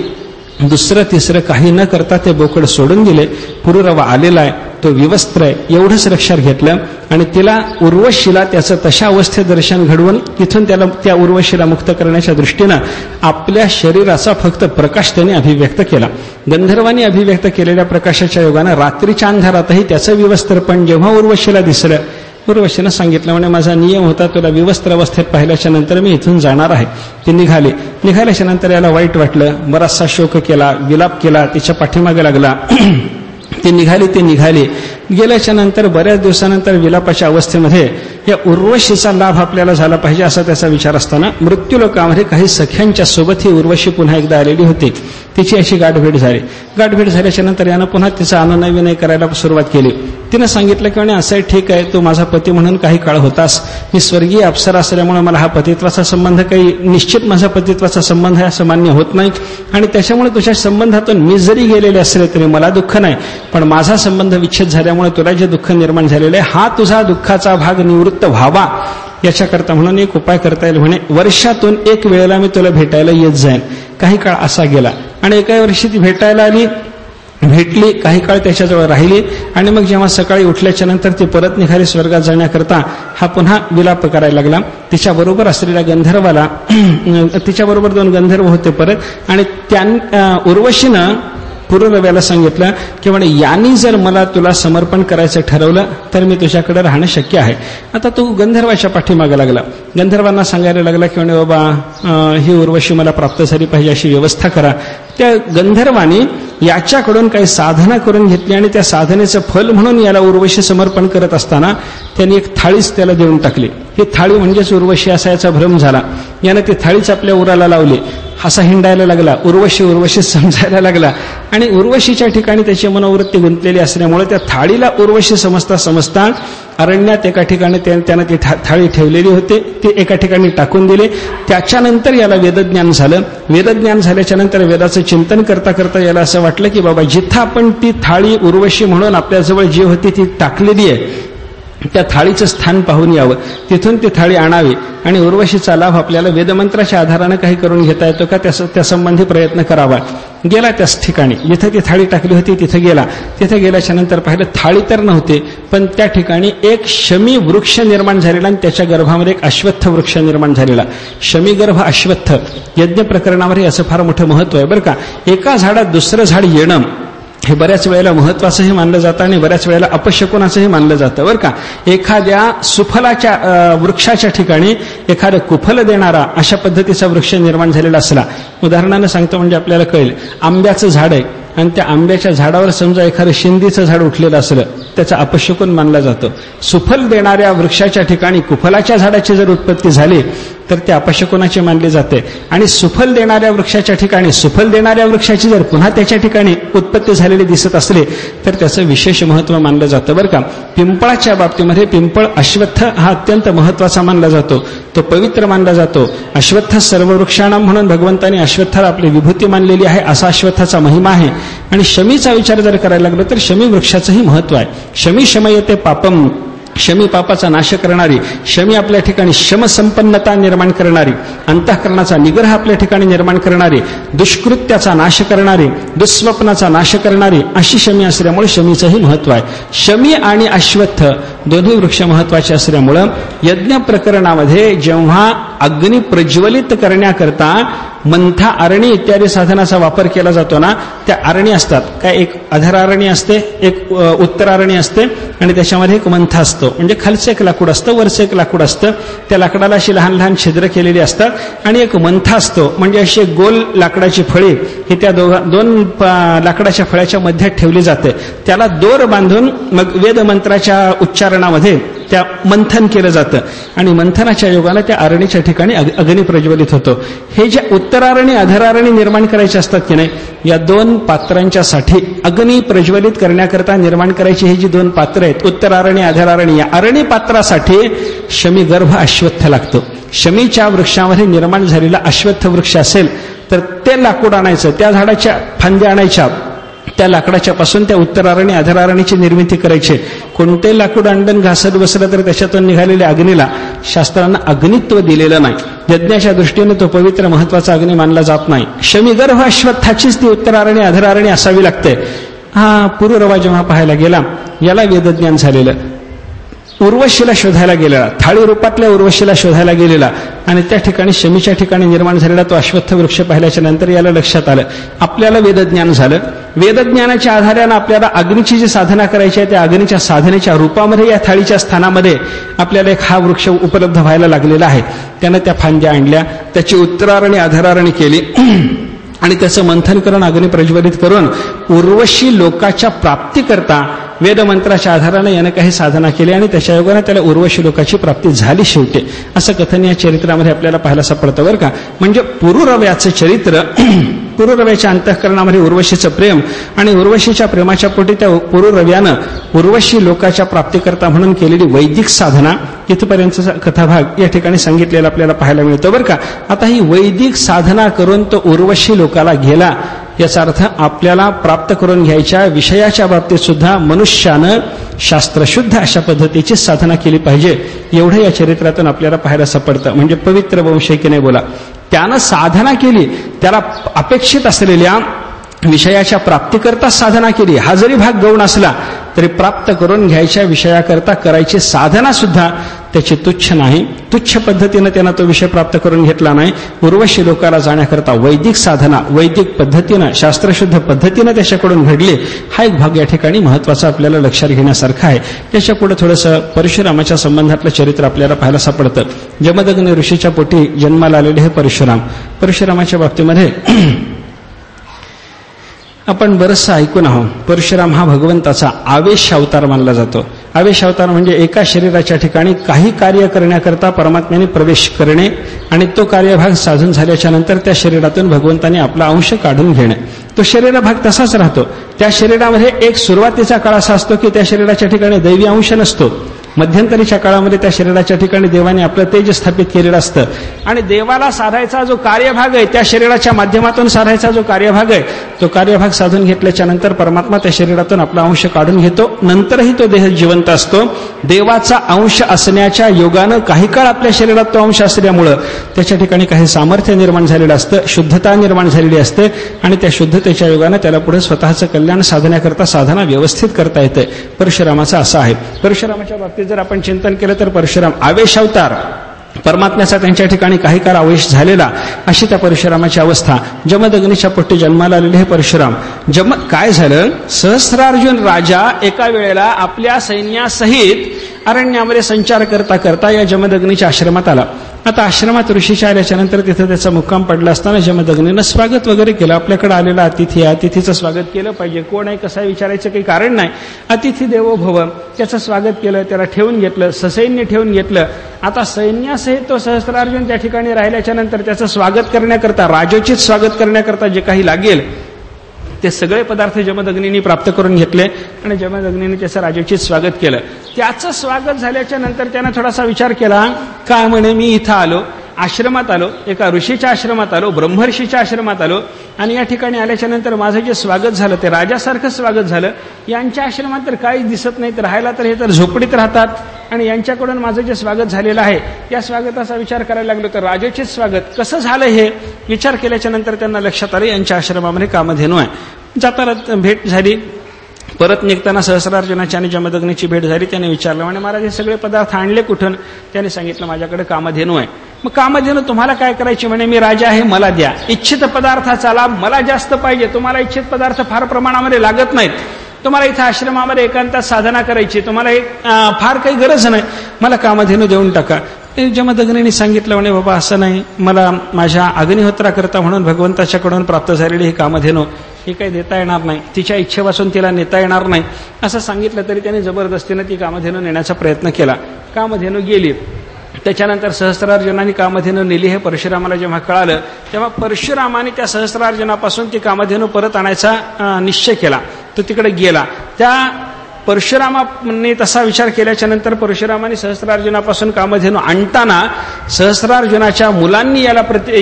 दुसरं तिसरं काही न करता ते बोकड सोडून दिले. पुरुरवा आलेला आहे, तो विवस्त्र आहे, एवढंच लक्षात घेतलं आणि तिला उर्वशीला त्याचं तशा अवस्थेत दर्शन घडवून तिथून त्याला त्या उर्वशीला मुक्त करण्याच्या दृष्टीनं आपल्या शरीराचा फक्त प्रकाश त्याने अभिव्यक्त केला. गंधर्वांनी अभिव्यक्त केलेल्या प्रकाशाच्या योगानं रात्रीच्या अंधारातही त्याचं विवस्त्रपण जेव्हा उर्वशीला दिसलं, उर्वशीनं सांगितलं म्हणे माझा नियम होता तुला विवस्त्र अवस्थेत पाहिल्याच्या नंतर मी इथून जाणार आहे. ते निघाल्याच्या नंतर याला वाईट वाटलं, बराचसा शोक केला, विलाप केला, तिच्या पाठीमागे लागला. ते निघाले. गेल्याच्या नंतर बऱ्याच दिवसानंतर विलापाच्या अवस्थेमध्ये या उर्वशीचा लाभ आपल्याला झाला पाहिजे असा त्याचा विचार असताना मृत्यूलोकामध्ये काही सख्यांच्या सोबत ही उर्वशी पुन्हा एकदा आलेली होती. तिची अशी गाठभेट झाल्याच्या नंतर यानं पुन्हा तिचा आनंदविनय करायला सुरुवात केली. तिनं सांगितलं की असं ठीक आहे, तू माझा पती म्हणून काही काळ होतास, मी स्वर्गीय अप्सरा असल्यामुळे मला हा पतित्वाचा संबंध काही निश्चित माझा पतित्वाचा संबंध आहे असं मान्य होत नाही आणि त्याच्यामुळे तुझ्या संबंधातून मी जरी गेलेले असले तरी मला दुःख नाही, पण माझा संबंध विच्छेद झाल्यामुळे तुला जे दुःख निर्माण झालेलं आहे हा तुझा दुःखाचा भाग निवृत्त व्हावा याच्याकरता म्हणून एक उपाय करता येईल म्हणे. वर्षातून 1 वेळेला मी तुला भेटायला येत जाईन. काही काळ असा गेला आणि एका वर्षी ती भेटायला आली, भेटली, काही काळ त्याच्याजवळ राहिली आणि मग जेव्हा सकाळी उठल्याच्या नंतर ती परत निघाली स्वर्गात जाण्याकरता, हा पुन्हा विलाप करायला लागला. तिच्याबरोबर असलेल्या गंधर्वाला, तिच्याबरोबर 2 गंधर्व होते परत आणि उर्वशीनं पुरुरव्याला सांगितलं की म्हणे यांनी जर मला तुला समर्पण करायचं ठरवलं तर मी तुझ्याकडे राहणं शक्य आहे. आता तो गंधर्वाच्या पाठीमागे लागला. गंधर्वांना सांगायला लागला की म्हणे बाबा ही उर्वशी मला प्राप्त झाली पाहिजे अशी व्यवस्था करा. त्या गंधर्वांनी याच्याकडून काही साधना करून घेतली आणि त्या साधनेचं फल म्हणून याला उर्वशी समर्पण करत असताना त्यांनी एक थाळीच त्याला देऊन टाकली. ही थाळी म्हणजेच उर्वशी असा याचा भ्रम झाला. यानं ती थाळीच आपल्या उराला लावली असा हिंडायला लागला, उर्वशी समजायला लागला आणि उर्वशीच्या ठिकाणी त्याची मनोवृत्ती गुंतलेली असल्यामुळे त्या थाळीला उर्वशी समजता अरण्यात एका ठिकाणी त्यानं ती थाळी ठेवलेली होती, ती एका ठिकाणी टाकून दिली. त्याच्यानंतर याला वेदज्ञान झालं. वेदज्ञान झाल्याच्या नंतर वेदाचं चिंतन करता करता याला असं वाटलं की बाबा जिथं आपण ती थाळी उर्वशी म्हणून आपल्याजवळ जी होती ती टाकलेली आहे त्या थाळीचं स्थान पाहून यावं, तिथून ती थाळी आणावी आणि उर्वशीचा लाभ आपल्याला वेदमंत्राच्या आधारानं काही करून घेता येतो का त्या संबंधी प्रयत्न करावा. गेला त्याच ठिकाणी जिथं ती थाळी टाकली होती तिथं गेला. तिथं गेल्याच्या नंतर पाहिलं थाळी तर नव्हते, पण त्या ठिकाणी एक शमी वृक्ष निर्माण झालेला आणि त्याच्या गर्भामध्ये एक अश्वत्थ वृक्ष निर्माण झालेला. शमीगर्भ अश्वत्थ यज्ञ प्रकरणामध्ये याचं फार मोठं महत्व आहे बरं का. एका झाडात दुसरं झाड येणं हे बऱ्याच वेळेला महत्वाचंही मानलं जातं आणि बऱ्याच वेळेला अपशकुनाचंही मानलं जातं बरं का. एखाद्या सुफलाच्या वृक्षाच्या ठिकाणी एखादं कुफल देणारा अशा पद्धतीचा वृक्ष निर्माण झालेला असला, उदाहरणानं सांगतो म्हणजे आपल्याला कळेल. आंब्याचं झाड आहे आणि त्या आंब्याच्या झाडावर समजा एखादं शिंदीचं झाड उठलेलं असलं त्याचा अपशकुन मानला जातो. सुफल देणाऱ्या वृक्षाच्या ठिकाणी कुफलाच्या झाडाची जर उत्पत्ती झाली तर ते अपशकुनाची मानली जाते आणि सुफल देणाऱ्या वृक्षाच्या ठिकाणी सुफल देणाऱ्या वृक्षाची जर पुन्हा त्याच्या ठिकाणी उत्पत्ती झालेली दिसत असले तर त्याचं विशेष महत्व मानलं जातं बरं का. पिंपळाच्या बाबतीमध्ये पिंपळ अश्वत्थ हा अत्यंत महत्वाचा मानला जातो, तो पवित्र मानला जातो. अश्वत्थ सर्व वृक्षाणां म्हणून भगवंतांनी अश्वत्थाला आपली विभूती मानलेली आहे, असा अश्वत्थाचा महिमा आहे. आणि शमीचा विचार जर करायला लागलो तर शमी वृक्षाचंही महत्व आहे. शमी शमयते पापम, शमी पापाचा नाश करणारी, शमी आपल्या ठिकाणी शमसंपन्नता निर्माण करणारी, अंतःकरणाचा निग्रह आपल्या ठिकाणी निर्माण करणारी, दुष्कृत्याचा नाश करणारी, दुःस्वप्नाचा नाश करणारी अशी शमी असल्यामुळे शमीचंही महत्व आहे. शमी आणि अश्वत्थ दोन्ही वृक्ष महत्वाचे असल्यामुळं यज्ञ प्रकरणामध्ये जेव्हा अग्नी प्रज्वलित करण्याकरता मंथा अरणी इत्यादी साधनाचा वापर केला जातो ना, त्या अरणी असतात काय, एक अधरारणी असते, एक उत्तरारणी असते आणि त्याच्यामध्ये एक मंथा असतो. म्हणजे खालचं एक लाकूड असतं, वरचं एक लाकूड असतं. त्या लाकडाला अशी लहान लहान छिद्र केलेली असतात आणि एक मंथा असतो म्हणजे अशी गोल लाकडाची फळी ही त्या दोन लाकडाच्या फळ्याच्या मध्यात ठेवली जाते. त्याला दोर बांधून मग वेदमंत्राच्या उच्चारणामध्ये त्या मंथन केलं जातं आणि मंथनाच्या योगाने त्या अरणीच्या ठिकाणी अग्नी प्रज्वलित होतो. हे जे उत्तरारणी अधरारणी निर्माण करायचे असतात की नाही, या दोन पात्रांच्या साठी अग्नी प्रज्वलित करण्याकरता निर्माण करायची ही जी दोन पात्र आहेत उत्तरारणी अधरारणी, या अरणी पात्रासाठी शमीगर्भ अश्वत्थ लागतो. शमीच्या वृक्षामध्ये निर्माण झालेला अश्वत्थ वृक्ष असेल तर ते लाकूड आणायचं, त्या झाडाच्या फांद्या आणायच्या, त्या लाकडाच्या पासून त्या उत्तरारणी अधरारणीची निर्मिती करायची. कोणते लाकूड अंडण घासत बसलं तर त्याच्यातून निघालेल्या अग्नीला शास्त्रांना अग्नित्व दिलेलं नाही. यज्ञाच्या दृष्टीने तो पवित्र महत्वाचा अग्नी मानला जात नाही. शमीगर्भ अश्वत्थाचीच ती उत्तरारणी अधरारणी असावी लागते. पुरुरवा जेव्हा पाहायला गेला, याला वेदज्ञान झालेलं, उर्वशीला शोधायला गेलेला, थाळी रूपातल्या उर्वशीला शोधायला गेलेला आणि त्या ठिकाणी शमीच्या ठिकाणी निर्माण झालेला तो अश्वत्थ वृक्ष पाहिल्याच्या नंतर याला लक्षात आलं आपल्याला वेदज्ञान झालं. वेदज्ञानाच्या आधारानं आपल्याला अग्नीची जी साधना करायची आहे त्या अग्नीच्या साधनेच्या रूपामध्ये या थाळीच्या स्थानामध्ये आपल्याला एक हा वृक्ष उपलब्ध व्हायला लागलेला आहे. त्यानं त्या फांद्या आणल्या, त्याची उत्तरारणी अधरारणी केली आणि त्याचं मंथन करून अग्नी प्रज्वलित करून उर्वशी लोकाच्या प्राप्तीकरता वेदमंत्राच्या आधाराने यानं काही साधना केली आणि त्याच्या योगाने त्याला उर्वशी लोकाची प्राप्ती झाली शेवटी, असं कथन या चरित्रामध्ये आपल्याला पाहायला सापडतं बरं का. म्हणजे पुरुरव्याचं चरित्र, पुरुरव्याच्या अंतःकरणामध्ये उर्वशीचं प्रेम आणि उर्वशीच्या प्रेमाच्या पोटी त्या पुरुरव्यानं उर्वशी लोकाच्या प्राप्तीकरता म्हणून केलेली वैदिक साधना, इथपर्यंतचा कथाभाग या ठिकाणी सांगितलेला आपल्याला पाहायला मिळतो बरं का. आता ही वैदिक साधना करून तो उर्वशी लोकाला गेला, याचा अर्थ आपल्याला प्राप्त करून घ्यायच्या विषयाच्या बाबतीत सुद्धा मनुष्यानं शास्त्रशुद्ध अशा पद्धतीची साधना केली पाहिजे, एवढं या चरित्रातून आपल्याला पाहायला सापडतं. म्हणजे पवित्र वंशैकीने बोला, त्यानं साधना केली, त्याला अपेक्षित असलेल्या विषयाच्या प्राप्तीकरता साधना केली. हा जरी भाग गौण असला तरी प्राप्त करून घ्यायच्या विषयाकरता करायची साधना सुद्धा त्याची तुच्छ नाही. तुच्छ पद्धतीनं त्यानं तो विषय प्राप्त करून घेतला नाही. उर्वशी लोकाला जाण्याकरता वैदिक साधना वैदिक पद्धतीनं शास्त्रशुद्ध पद्धतीनं त्याच्याकडून घडली. हा एक भाग या ठिकाणी महत्वाचा आपल्याला लक्षात घेण्यासारखा आहे. त्याच्या पुढे थोडंसं परशुरामाच्या संबंधातलं चरित्र आपल्याला पाहायला सापडतं. जमदग्नी ऋषीच्या पोटी जन्माला आलेले हे परशुराम. परशुरामाच्या बाबतीमध्ये आपण बरंचसं ऐकून आहोत. परशुराम हा भगवंताचा आवेश अवतार मानला जातो. आवेश अवतार म्हणजे एका शरीराच्या ठिकाणी काही कार्य करण्याकरता परमात्म्याने प्रवेश करणे आणि तो कार्यभाग साधून झाल्याच्या नंतर त्या शरीरातून भगवंताने आपला अंश काढून घेणे. तो शरीरभाग तसाच राहतो. त्या शरीरामध्ये एक सुरुवातीचा काळ असा असतो की त्या शरीराच्या ठिकाणी दैवी अंश नसतो. मध्यंतरीच्या काळामध्ये त्या शरीराच्या ठिकाणी देवाने आपलं तेज स्थापित केलेलं असतं आणि देवाला साधायचा जो कार्यभाग आहे, त्या शरीराच्या माध्यमातून साधायचा जो कार्यभाग आहे, तो कार्यभाग साधून घेतल्याच्या नंतर परमात्मा त्या शरीरातून आपला अंश काढून घेतो. नंतरही तो देह जिवंत असतो. देवाचा अंश असण्याच्या योगानं काही काळ आपल्या शरीरात तो अंश असल्यामुळं त्याच्या ठिकाणी काही सामर्थ्य निर्माण झालेलं असतं, शुद्धता निर्माण झालेली असते आणि त्या शुद्धतेच्या योगानं त्याला पुढे स्वतःचं कल्याण साधण्याकरता साधना व्यवस्थित करता येते. परशुरामाचं असं आहे. परशुरामाच्या बाबतीत जर आपण चिंतन केलं तर परशुराम आवेश अवतार, परमात्म्याचा त्यांच्या ठिकाणी काही काळ आवेश झालेला, अशी त्या परशुरामाची अवस्था. जमदग्नीच्या पोटी जन्माला आलेले हे परशुराम. काय झालं, सहस्रार्जुन राजा एका वेळेला आपल्या सैन्यासहित अरण्यामध्ये संचार करता करता या जमदग्नीच्या आश्रमात आला. आता आश्रमात ऋषीच्या आल्याच्या नंतर तिथं त्याचा मुक्काम पडला असताना जमदग्नीनं स्वागत वगैरे केलं. आपल्याकडे आलेला अतिथी आहे, अतिथीचं स्वागत केलं पाहिजे. कोण आहे कसं आहे विचारायचं काही कारण नाही. अतिथी देवो भव, त्याचं स्वागत केलं, त्याला ठेवून घेतलं, ससैन्य ठेवून घेतलं. आता सैन्यासहित तो सहस्रार्जुन त्या ठिकाणी राहिल्याच्या नंतर त्याचं स्वागत करण्याकरता, राजोचित स्वागत करण्याकरता जे काही लागेल ते सगळे पदार्थ जमदग्नींनी प्राप्त करून घेतले आणि जमदग्नींनी त्याचं राजोचित स्वागत केलं. त्याचं स्वागत झाल्याच्या नंतर त्यानं थोडासा विचार केला. काय म्हणे, मी इथं आलो, आश्रमात आलो, एका ऋषीच्या आश्रमात आलो, ब्रह्मर्षीच्या आश्रमात आलो आणि या ठिकाणी आल्याच्या नंतर माझं जे स्वागत झालं ते राजासारखं स्वागत झालं. यांच्या आश्रमात तर काहीच दिसत नाही, तर राहायला तर हे तर झोपडीत राहतात आणि यांच्याकडून माझं जे स्वागत झालेलं आहे या स्वागताचा विचार करायला लागलो तर राजाचेच स्वागत कसं झालं हे विचार केल्याच्या नंतर त्यांना लक्षात आलं यांच्या आश्रमामध्ये कामधेनू आहे. जाताना भेट झाली. परत निघताना सहस्रार्जुनाची आणि जमदग्नीची भेट झाली. त्याने विचारलं, म्हणे महाराज हे सगळे पदार्थ आणले कुठून? त्याने सांगितलं माझ्याकडे कामधेनू आहे. मग कामधेनू तुम्हाला काय करायची? म्हणे मी राजा आहे, मला द्या. इच्छित पदार्थाचा लाभ मला जास्त पाहिजे. तुम्हाला इच्छित पदार्थ फार प्रमाणामध्ये लागत नाहीत. तुम्हाला इथं आश्रमामध्ये एकांतात साधना करायची, तुम्हाला फार काही गरज नाही, मला कामधेनू देऊन टाका. जमदग्नींनी सांगितलं, म्हणे बाबा असं नाही, मला माझ्या अग्निहोत्राकरता म्हणून भगवंताच्याकडून प्राप्त झालेली ही कामधेनू ही काही देता येणार नाही, तिच्या इच्छेपासून तिला नेता येणार नाही असं सांगितलं तरी त्याने जबरदस्तीनं ती कामधेनू नेण्याचा प्रयत्न केला. कामधेनू गेली. त्याच्यानंतर सहस्रार्जुनाने कामधेनू नेली हे परशुरामाला जेव्हा कळालं तेव्हा परशुरामाने त्या सहस्रार्जुनापासून ती कामधेनू परत आणायचा निश्चय केला. तो तिकडे गेला. त्या परशुरामाने तसा विचार केल्याच्या नंतर परशुरामाने सहस्रार्जुनापासून कामधेनू आणताना सहस्रार्जुनाच्या मुलांनी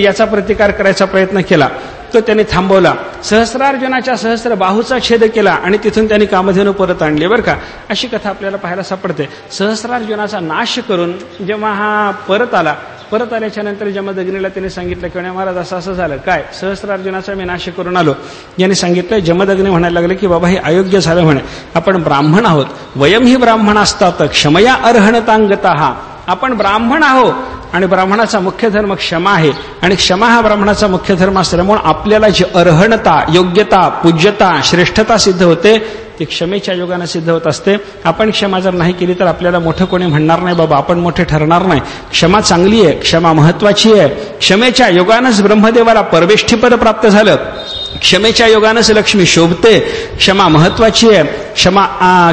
याचा प्रतिकार करायचा प्रयत्न केला. तो त्यांनी थांबवला. सहस्रार्जुनाच्या सहस्र बाहूचा छेद केला आणि तिथून त्यांनी कामधेनू परत आणली. बरं का, अशी कथा आपल्याला पाहायला सापडते. सहस्रार्जुनाचा नाश करून जेव्हा हा परत आल्याच्या नंतर जमदग्नीला त्याने सांगितलं की महाराज असं असं झालं. काय? सहस्रार्जुनाचा मी नाश करून आलो. याने सांगितलं. जमदग्नी म्हणायला लागले की बाबा हे अयोग्य झालं म्हणे, आपण ब्राह्मण आहोत. वयम ही ब्राह्मण असतात क्षमया अर्हणतांगता. आपण ब्राह्मण आहोत आणि ब्राह्मणाचा मुख्य धर्म क्षमा आहे आणि क्षमा हा ब्राह्मणाचा मुख्य धर्म असल्यामुळे आपल्याला जी अर्हणता, योग्यता, पूज्यता, श्रेष्ठता सिद्ध होते ती क्षमेच्या योगाने सिद्ध होत असते. आपण क्षमा जर नाही केली तर आपल्याला मोठं कोणी म्हणणार नाही, बाबा आपण मोठे ठरणार नाही. क्षमा चांगली आहे, क्षमा महत्वाची आहे. क्षमेच्या योगानंच ब्रह्मदेवाला परवेष्ठीपद प्राप्त झालं. क्षमेच्या योगानंच लक्ष्मी शोभते. क्षमा महत्वाची आहे.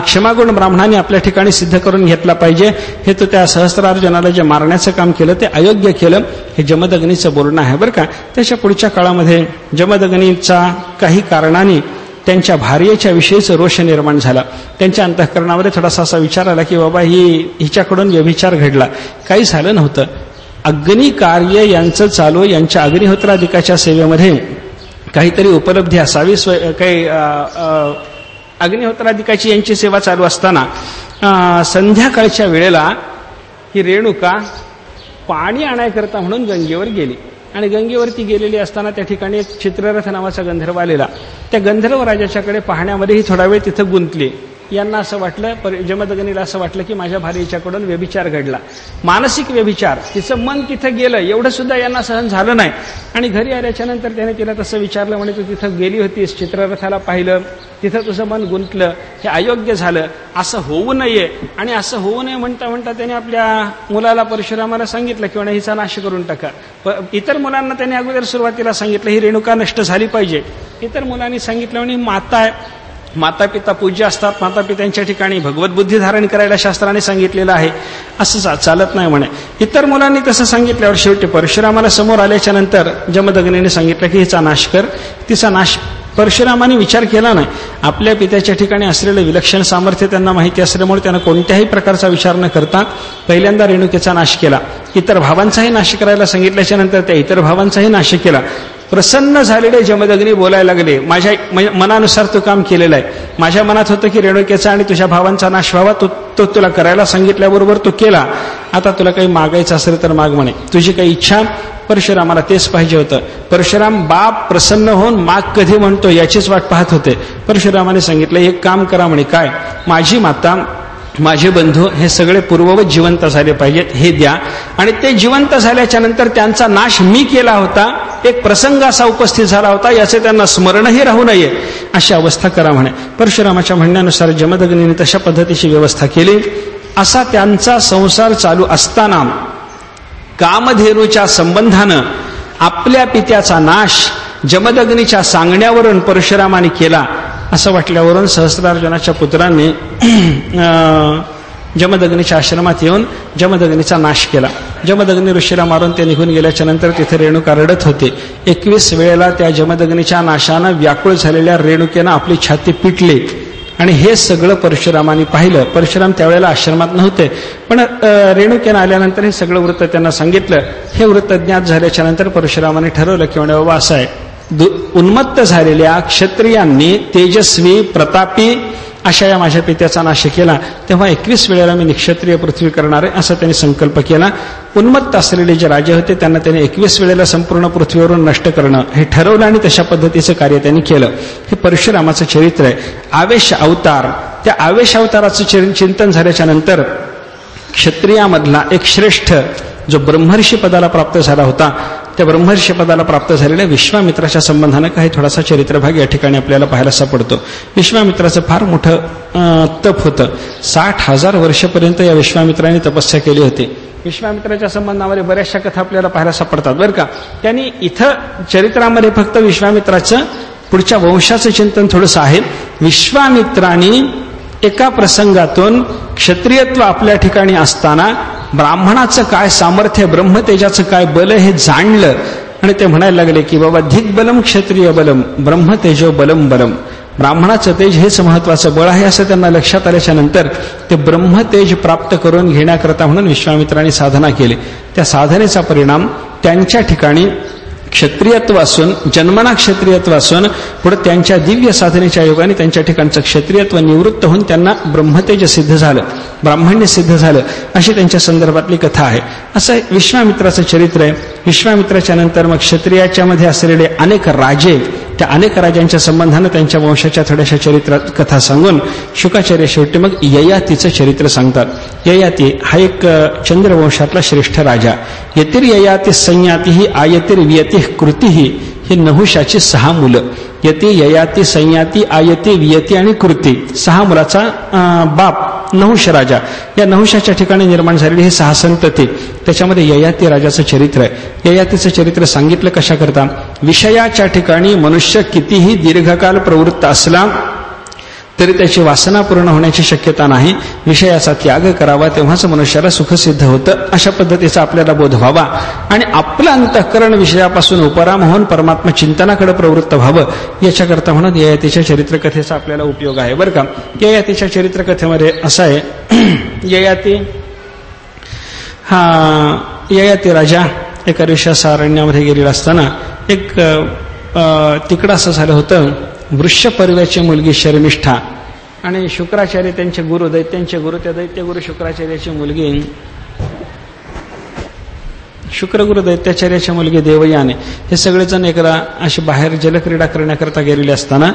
क्षमागुण ब्राह्मणाने आपल्या ठिकाणी सिद्ध करून घेतला पाहिजे. हे तो त्या सहस्रार्जुनाला जे मारण्याचं काम केलं ते अयोग्य केलं, हे जमदग्नीचं बोलणं आहे. बरं का, त्याच्या पुढच्या काळामध्ये जमदग्नीचा काही कारणाने त्यांच्या भार्येच्या विषयीच रोष निर्माण झाला. त्यांच्या अंतःकरणामध्ये थोडासा असा विचार आला की बाबा हिच्याकडून व्यभिचार घडला. काही झालं नव्हतं. अग्नी कार्य यांचं चालू, यांच्या अग्निहोत्राधिकाच्या सेवेमध्ये काहीतरी उपलब्धी असावी. काही अग्निहोत्राधिकाची यांची सेवा चालू असताना संध्याकाळच्या वेळेला ही रेणुका पाणी आणायकरता म्हणून गंगेवर गेली आणि गंगेवरती गेलेली असताना त्या ठिकाणी एक चित्ररथ नावाचा गंधर्व आलेला. त्या गंधर्व राजाच्याकडे पाहण्यामध्ये ही थोडा वेळ तिथं गुंतली. यांना असं वाटलं, जमदग्नीला असं वाटलं की माझ्या भार्येच्याकडून व्यभिचार घडला, मानसिक व्यभिचार. तिचं मन तिथं गेलं, एवढं सुद्धा यांना सहन झालं नाही. आणि घरी आल्याच्या नंतर त्याने तिला तसं विचारलं, म्हणे तू तिथं गेली होतीस, चित्ररथाला पाहिलं, तिथं तुझं मन गुंतलं, हे अयोग्य झालं, असं होऊ नये. आणि असं होऊ नये म्हणता म्हणता त्याने आपल्या मुलाला परशुरामाला सांगितलं की म्हणे हिचा नाश करून टाका. इतर मुलांना त्याने अगोदर सुरुवातीला सांगितलं ही रेणुका नष्ट झाली पाहिजे. इतर मुलांनी सांगितलं म्हणे माता आहे माता पिता पूज्य असतात, माता पित्यांच्या ठिकाणी भगवत बुद्धी धारण करायला शास्त्राने सांगितलेलं आहे, असं चालत नाही म्हणे. इतर मुलांनी तसं सांगितल्यावर शेवटी परशुरामाला समोर आल्याच्या नंतर जमदग्नीने सांगितलं की हिचा नाश कर. तिचा नाश परशुरामाने विचार केला नाही. आपल्या पित्याच्या ठिकाणी असलेलं विलक्षण सामर्थ्य त्यांना माहिती असल्यामुळे त्यानं कोणत्याही प्रकारचा विचार न करता पहिल्यांदा रेणुकेचा नाश केला. इतर भावांचाही नाश करायला सांगितल्याच्या नंतर त्या इतर भावांचाही नाश केला. प्रसन्न झालेले जमदग्नी बोलायला लागले, माझ्या मनानुसार तू काम केलेलं आहे. माझ्या मनात होतं की रेणुकेचा आणि तुझ्या भावांचा नाश व्हावा, तो तुला करायला सांगितल्याबरोबर तू केला. आता तुला काही मागायचं असेल तर माग म्हणे, तुझी काही इच्छा. परशुरामाला तेच पाहिजे होतं. परशुराम बाप प्रसन्न होऊन माग कधी म्हणतो याचीच वाट पाहत होते. परशुरामाने सांगितलं, एक काम करा म्हणे. काय? माझी माता, माझे बंधू हे सगळे पूर्ववत जिवंत झाले पाहिजेत, हे द्या. आणि ते जिवंत झाल्याच्या नंतर त्यांचा नाश मी केला होता, एक प्रसंग असा उपस्थित झाला होता, याचे त्यांना स्मरणही राहू नये, अशी अवस्था करा म्हणे. परशुरामाच्या म्हणण्यानुसार जमदग्नीने तशा पद्धतीची व्यवस्था केली. असा त्यांचा संसार चालू असताना कामधेनूच्या संबंधानं आपल्या पित्याचा नाश जमदग्नीच्या सांगण्यावरून परशुरामाने केला, असं वाटल्यावरून सहस्रार्जुनाच्या पुत्रांनी जमदग्नीच्या आश्रमात येऊन जमदग्नीचा नाश केला. जमदग्नी ऋषीला मारून ते निघून गेल्याच्या नंतर तिथे रेणुका रडत होते. 21 वेळेला त्या जमदग्नीच्या नाशानं व्याकुळ झालेल्या रेणुकेनं आपली छाती पिटली आणि हे सगळं परशुरामाने पाहिलं. परशुराम त्यावेळेला आश्रमात नव्हते, पण रेणुकेनं आल्यानंतर हे सगळं वृत्त त्यांना सांगितलं. हे वृत्त ज्ञात झाल्याच्या नंतर परशुरामाने ठरवलं की म्हणे बाबा असं आहे, उन्मत्त झालेल्या क्षत्रियांनी तेजस्वी प्रतापी अशा या माझ्या पित्याचा नाश केला, तेव्हा 21 वेळेला मी निक्षत्रिय पृथ्वी करणार आहे, असा त्यांनी संकल्प केला. उन्मत्त असलेले जे राजे होते त्यांना त्यांनी 21 वेळेला संपूर्ण पृथ्वीवरून नष्ट करणं हे ठरवलं आणि तशा पद्धतीचं कार्य त्यांनी केलं. हे परशुरामाचं चरित्र आहे. आवेश अवतार, त्या आवेश अवताराचं चिंतन झाल्याच्या नंतर क्षत्रियामधला एक श्रेष्ठ जो ब्रह्मर्षी पदाला प्राप्त झाला होता, त्या ब्रह्मर्षी पदाला प्राप्त झालेल्या विश्वामित्राच्या संबंधानं काही थोडासा चरित्रभाग या ठिकाणी आपल्याला पाहायला सापडतो. विश्वामित्राचं फार मोठं तप होतं. 60,000 वर्षापर्यंत या विश्वामित्राने तपस्या केली होती. विश्वामित्राच्या संबंधामध्ये बऱ्याचशा कथा आपल्याला पाहायला सापडतात बरं का. त्यांनी इथं चरित्रामध्ये फक्त विश्वामित्राचं पुढच्या वंशाचं चिंतन थोडंसं आहे. विश्वामित्रांनी एका प्रसंगातून क्षत्रियत्व आपल्या ठिकाणी असताना ब्राह्मणाचं काय सामर्थ्य, ब्रह्मतेजाचं काय बल हे जाणलं आणि ते म्हणायला लागले की बाबा धिग्बलम क्षत्रिय बलम ब्रह्मतेजो बलम बलम, ब्राह्मणाचं तेज हेच महत्वाचं बळ आहे असं त्यांना लक्षात आल्याच्या नंतर ते ब्रह्मतेज प्राप्त करून घेण्याकरता म्हणून विश्वामित्रांनी साधना केली. त्या साधनेचा परिणाम त्यांच्या ठिकाणी क्षत्रियत्व असून, जन्मना क्षत्रियत्व असून, पुढे त्यांच्या दिव्य साधनेच्या योगाने त्यांच्या ठिकाणचं क्षत्रियत्व निवृत्त होऊन त्यांना ब्रह्मतेज सिद्ध झालं, ब्राह्मण्य सिद्ध झालं, अशी त्यांच्या संदर्भातली कथा आहे. असं विश्वामित्राचं चरित्र आहे. विश्वामित्राच्या नंतर मग क्षत्रियाच्या मध्ये असलेले अनेक राजे, त्या अनेक राजांच्या संबंधानं त्यांच्या वंशाच्या थोड्याशा चरित्रात कथा सांगून शुकाचार्य शेवटी मग ययातीचं चरित्र सांगतात. ययाती हा एक चंद्रवंशातला श्रेष्ठ राजा. यतिर ययाती संयाती ही आयतिर वियती कृती ही नहुषाची 6 मुलं. यती, ययाती, संयाती, आयती, वियती आणि कृती 6 मुलाचा बाप नहुष राजा. या नहुषाच्या ठिकाणी निर्माण झालेली हे 6 संतती. त्याच्यामध्ये ययाती राजाचं चरित्र आहे. ययातीचं चरित्र सांगितलं कशा करता, विषयाच्या ठिकाणी मनुष्य कितीही दीर्घकाल प्रवृत्त असला तरी त्याची वासना पूर्ण होण्याची शक्यता नाही. विषयाचा त्याग करावा तेव्हाच मनुष्याला सुखसिद्ध होतं. अशा पद्धतीचा आपल्याला बोध व्हावा आणि आपलं अंतःकरण विषयापासून उपराम होऊन परमात्मा चिंतनाकडे प्रवृत्त व्हावं, याच्याकरता म्हणून ययातीच्या चरित्रकथेचा आपल्याला उपयोग आहे बरं का. ययातीच्या चरित्रकथेमध्ये असं आहे, ययाती राजा एका ऋषाच्या अरण्यामध्ये गेलेला असताना एक तिकडं असं झालं होतं, वृषपर्व्याची मुलगी शर्मिष्ठा आणि शुक्राचार्य त्यांचे गुरु, दैत्यांचे गुरु, त्या दैत्यगुरु शुक्राचार्याची मुलगी, शुक्रगुरु दैत्याचार्याची मुलगी देवयानी, हे सगळेजण एकदा अशी बाहेर जलक्रीडा करण्याकरता गेलेले असताना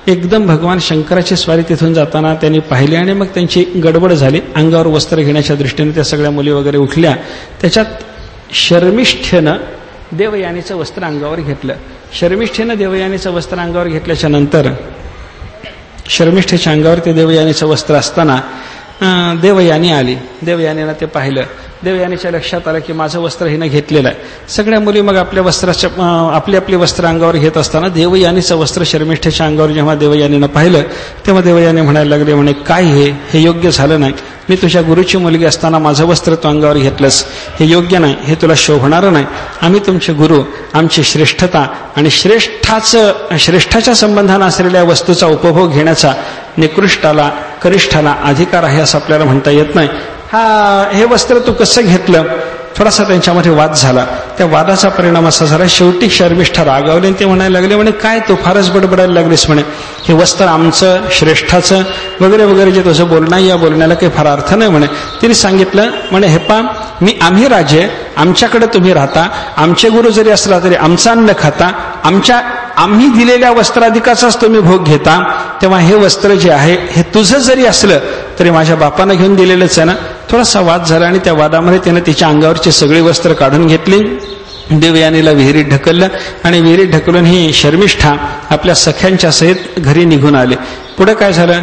एकदम भगवान शंकराची स्वारी तिथून जाताना त्यांनी पाहिली आणि मग त्यांची गडबड झाली. अंगावर वस्त्र घेण्याच्या दृष्टीने त्या सगळ्या मुली वगैरे उठल्या. त्याच्यात शर्मिष्ठेनं देवयानीचं वस्त्र अंगावर घेतलं. शर्मिष्ठेनं देवयानीचं वस्त्र अंगावर घेतल्याच्या नंतर शर्मिष्ठेच्या अंगावर ते देवयानीचं वस्त्र असताना देवयानी आली. देवयानीनं ते पाहिलं. देवयानीच्या लक्षात आलं की माझं वस्त्र हिनं घेतलेलं आहे. सगळ्या मुली मग आपल्या वस्त्राच्या आपली आपली वस्त्र अंगावर घेत असताना देवयानीचं वस्त्र शर्मिष्ठेच्या अंगावर जेव्हा देवयानीनं पाहिलं तेव्हा देवयानी म्हणायला लागले, म्हणे काय हे योग्य झालं नाही. मी तुझ्या गुरुची मुलगी असताना माझं वस्त्र तू अंगावर घेतलंस, हे योग्य नाही, हे तुला शोभणारं नाही. आम्ही तुमचे गुरु, आमची श्रेष्ठता आणि श्रेष्ठाच्या संबंधानं असलेल्या वस्तूचा उपभोग घेण्याचा निकृष्टाला कनिष्ठाला अधिकार आहे असं आपल्याला म्हणता येत नाही. हे वस्त्र तू कसं घेतलं? थोडासा त्यांच्यामध्ये वाद झाला. त्या वादाचा परिणाम असा झाला, शेवटी शर्मिष्ठा रागावले आणि ते म्हणायला लागले, म्हणे काय तू फारच बडबडायला लागलीस, म्हणे हे वस्त्र आमचं श्रेष्ठाचं वगैरे वगैरे जे तुझं बोलणं आहे, या बोलण्याला काही फार अर्थ नाही. म्हणे तिने सांगितलं, म्हणे हे पा आम्ही राजे, आमच्याकडे तुम्ही राहता, आमचे गुरु जरी असला तरी आमचं अन्न खाता, आम्ही दिलेल्या वस्त्राधिकाचाच तुम्ही भोग घेता, तेव्हा हे वस्त्र जे आहे हे तुझं जरी असलं तरी माझ्या बापानं घेऊन दिलेलंच आहे ना. थोडासा वाद झाला आणि त्या वादामध्ये त्यानं तिच्या अंगावरची सगळी वस्त्र काढून घेतली. देवयानीला विहिरीत ढकललं आणि विहिरीत ढकलून ही शर्मिष्ठा आपल्या सख्यांच्या सहित घरी निघून आले. पुढे काय झालं,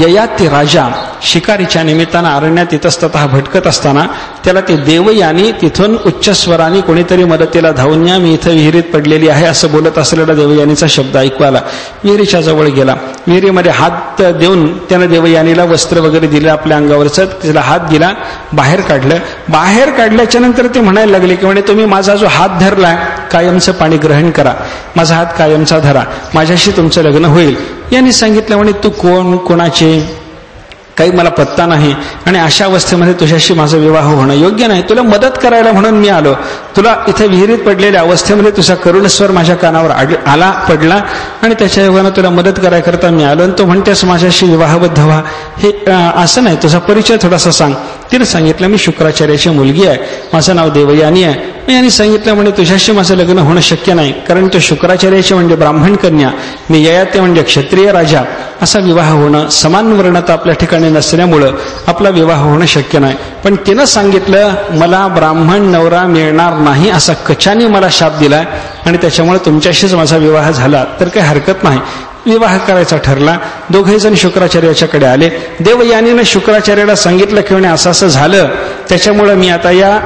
ययाती राजा शिकारीच्या निमित्तानं अरण्यात इतस्ततः भटकत असताना त्याला ते देवयानी तिथून उच्च स्वराने कोणीतरी मदतीला धावून या, मी इथं विहिरीत पडलेली आहे असं बोलत असलेला देवयानीचा शब्द ऐकू आला. विहिरीच्या जवळ गेला. विहिरीमध्ये हात देऊन त्यानं देवयानीला वस्त्र वगैरे दिलं आपल्या अंगावरचं. तिला हात दिला, बाहेर काढलं. बाहेर काढल्याच्या नंतर ते म्हणायला लागले की म्हणे तुम्ही माझा जो हात धरलाय कायमचं पाणी ग्रहण करा, माझा हात कायमचा धरा, माझ्याशी तुमचं लग्न होईल. यांनी सांगितलं, म्हणे तू कोण, कोणाचे, काही मला पत्ता नाही आणि अशा अवस्थेमध्ये तुझ्याशी माझा विवाह होणं योग्य नाही. तुला मदत करायला म्हणून मी आलो. तुला इथे विहिरीत पडलेल्या अवस्थेमध्ये तुझा करुण स्वर माझ्या कानावर आला पडला आणि त्याच्या योगानं तुला मदत करायकरता मी आलो आणि तो म्हणतेस माझ्याशी विवाहबद्ध व्हा. हे असं नाही, तुझा परिचय थोडासा सांग. तिने सांगितलं, मी शुक्राचार्याची मुलगी आहे, माझं नाव देवयानी आहे. यांनी सांगितलं, म्हणे तुझ्याशी माझं लग्न होणं शक्य नाही, कारण तो शुक्राचार्याची म्हणजे ब्राह्मण कन्या, मी ययाती म्हणजे क्षत्रिय राजा, असा विवाह होणं समान वर्णता आपल्या ठिकाणी नसल्यामुळं आपला विवाह होणं शक्य नाही. पण तिनं सांगितलं, मला ब्राह्मण नवरा मिळणार नाही असा कचानी मला शाप दिलाय आणि त्याच्यामुळे तुमच्याशीच माझा विवाह झाला तर काही हरकत नाही. विवाह करायचा ठरला. दोघे जण शुक्राचार्याच्याकडे आले. देवयानीनं शुक्राचार्याला सांगितलं की म्हणे असं असं झालं, त्याच्यामुळं मी आता या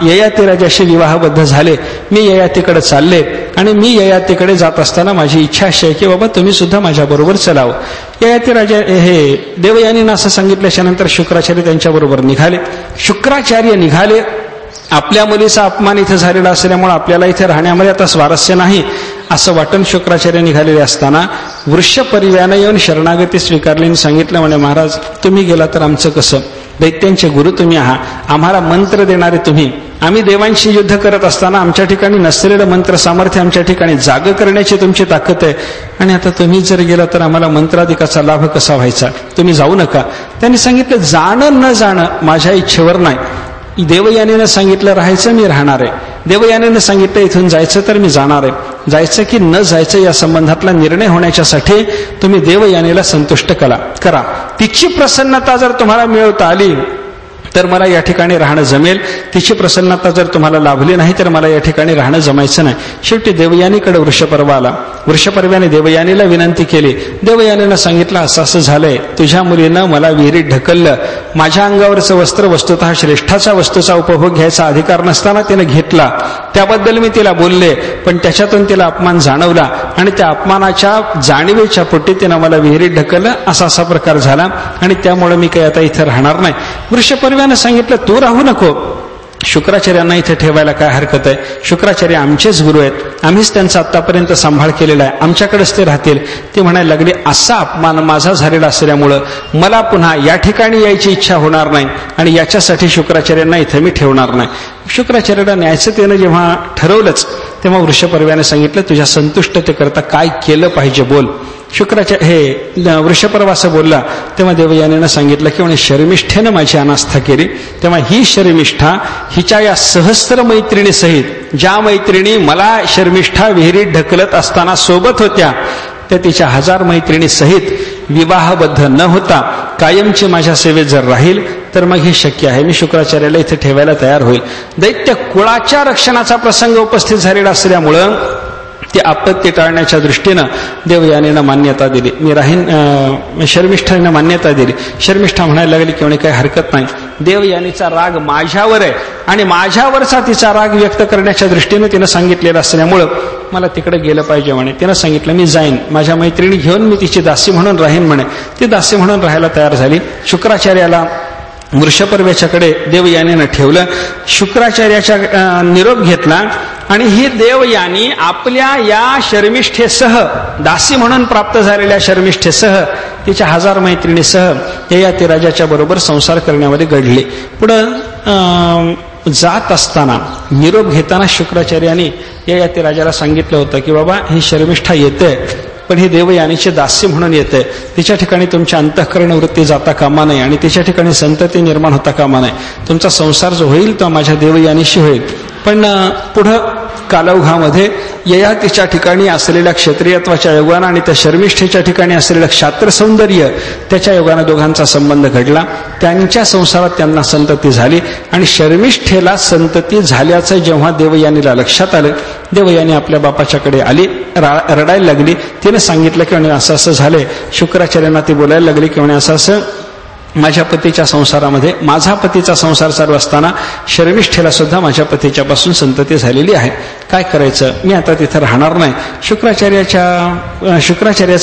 ययाती राजाशी विवाहबद्ध झाले, मी ययातीकडे चालले आणि मी ययातीकडे जात असताना माझी इच्छा अशी आहे की बाबा तुम्ही सुद्धा माझ्याबरोबर चलावं. ययाती राजा हे देवयानीनं असं सांगितल्याच्या नंतर शुक्राचार्य त्यांच्याबरोबर निघाले. शुक्राचार्य निघाले. आपल्या मुलीचा अपमान इथे झालेला असल्यामुळे आपल्याला इथे राहण्यामध्ये आता स्वारस्य नाही असं वाटून शुक्राचार्य निघालेले असताना वृषपरिव्यानं येऊन शरणागती स्वीकारली आणि सांगितलं, म्हणे महाराज तुम्ही गेला तर आमचं कसं, दैत्यांचे गुरु तुम्ही आहात, आम्हाला मंत्र देणारे तुम्ही, आम्ही देवांशी युद्ध करत असताना आमच्या ठिकाणी नसलेलं मंत्र सामर्थ्य आमच्या ठिकाणी जाग करण्याची तुमची ताकद आहे आणि आता तुम्ही जर गेला तर आम्हाला मंत्राधिकाचा लाभ कसा व्हायचा, तुम्ही जाऊ नका. त्यांनी सांगितलं, जाणं न जाणं माझ्या इच्छेवर नाही. देवयानीनं सांगितलं राहायचं, मी राहणार आहे. देवयानीनं सांगितलं इथून जायचं तर मी जाणार आहे. जायचं की न जायचं या संबंधातला निर्णय होण्याच्यासाठी तुम्ही देवयानीला संतुष्ट करा. तिची प्रसन्नता जर तुम्हाला मिळवता आली तर मला या ठिकाणी राहणं जमेल, तिची प्रसन्नता जर तुम्हाला लाभली नाही तर मला या ठिकाणी राहणं जमायचं नाही. शेवटी देवयानीकडे वृषपर्व आला. वृषपर्व्याने देवयानीला विनंती केली. देवयानीनं सांगितलं, असं असं झालंय, तुझ्या मुलीनं मला विहिरीत ढकललं, माझ्या अंगावरचं वस्त्र वस्तुतः श्रेष्ठाच्या वस्तूचा उपभोग घ्यायचा अधिकार नसताना तिनं घेतला, त्याबद्दल मी तिला बोलले, पण त्याच्यातून तिला अपमान जाणवला आणि त्या अपमानाच्या जाणीवेच्या पोटी तिनं मला विहिरीत ढकललं, असा प्रकार झाला आणि त्यामुळे मी काही आता इथं राहणार नाही. वृषपर्व्यानं सांगितलं, तू राहू नको, शुक्राचार्यांना इथे ठेवायला काय हरकत आहे, शुक्राचार्य आमचेच गुरु आहेत, आम्हीच त्यांचा आतापर्यंत सांभाळ केलेला आहे, आमच्याकडेच ते राहतील. ते म्हणायला लागले, असा अपमान माझा झालेला असल्यामुळं मला पुन्हा या ठिकाणी यायची इच्छा होणार नाही आणि याच्यासाठी शुक्राचार्यांना इथे मी ठेवणार नाही. शुक्राचार्याला न्यायचं जेव्हा ठरवलंच तेव्हा वृषपर्व्याने सांगितलं, तुझ्या संतुष्टतेकरता काय केलं पाहिजे बोल. वृषपर्व असं बोलला तेव्हा देवयानीनं सांगितलं की म्हणे शर्मिष्ठेनं माझी अनास्था केली, तेव्हा ही शर्मिष्ठा हिच्या या सहस्त्र मैत्रिणी सहित, ज्या मैत्रिणी मला शर्मिष्ठा विहिरीत ढकलत असताना सोबत होत्या, त्या तिच्या 1000 मैत्रिणी सहित विवाहबद्ध न होता कायमची माझ्या सेवेत जर राहील तर मग हे शक्य आहे, मी शुक्राचार्याला इथे ठेवायला तयार होईल. दैत्य कुळाच्या रक्षणाचा प्रसंग उपस्थित झालेला असल्यामुळं ती आपत्ती टाळण्याच्या दृष्टीनं देवयानीनं मान्यता दिली. मी राहीन शर्मिष्ठाने मान्यता दिली. शर्मिष्ठा म्हणायला लागली की म्हणे काही हरकत नाही, देवयानीचा राग माझ्यावर आहे आणि माझ्यावरचा तिचा राग व्यक्त करण्याच्या दृष्टीनं तिनं सांगितलेलं असल्यामुळं मला तिकडे गेलं पाहिजे म्हणे. तिनं सांगितलं मी जाईन, माझ्या मैत्रिणी घेऊन मी तिची दासी म्हणून राहीन म्हणे. ती दासी म्हणून राहायला तयार झाली. शुक्राचार्याला वृषपर्व्याच्याकडे देवयानीनं ठेवलं. शुक्राचार्याचा निरोप घेतला आणि ही देवयानी आपल्या या शर्मिष्ठेसह, दासी म्हणून प्राप्त झालेल्या शर्मिष्ठेसह, तिच्या 1000 मैत्रिणीसह ययाती राजाच्या बरोबर संसार करण्यामध्ये घडले. पुढं जात असताना निरोप घेताना शुक्राचार्याने ययाती राजाला सांगितलं होतं की बाबा ही शर्मिष्ठा येते पण ही देवयानीची दासी म्हणून येते, तिच्या ठिकाणी तुमच्या अंतःकरण वृत्ती जाता कामा नये आणि तिच्या ठिकाणी संतती निर्माण होता कामा नये. तुमचा संसार जो होईल तो माझ्या देवयानीशी होईल. पण पुढं कालौघामध्ये ययातीच्या ठिकाणी असलेल्या क्षत्रियत्वाच्या योगानं आणि त्या शर्मिष्ठेच्या ठिकाणी असलेलं क्षात्र सौंदर्य त्याच्या योगानं दोघांचा संबंध घडला. त्यांच्या संसारात त्यांना संतती झाली आणि शर्मिष्ठेला संतती झाल्याचं जेव्हा देवयानीला लक्षात आलं, देवयानी आपल्या बापाच्याकडे आली, रडायला लागली. तिने सांगितलं की असं असं झालंय. शुक्राचार्यांना ती बोलायला लागली की असं असं माझ्या पतीच्या संसारामध्ये, माझा पतीचा संसार चालू असताना शर्मिष्ठेला सुद्धा माझ्या पतीच्यापासून संतती झालेली आहे, काय करायचं, मी आता तिथं राहणार नाही. शुक्राचार्याचा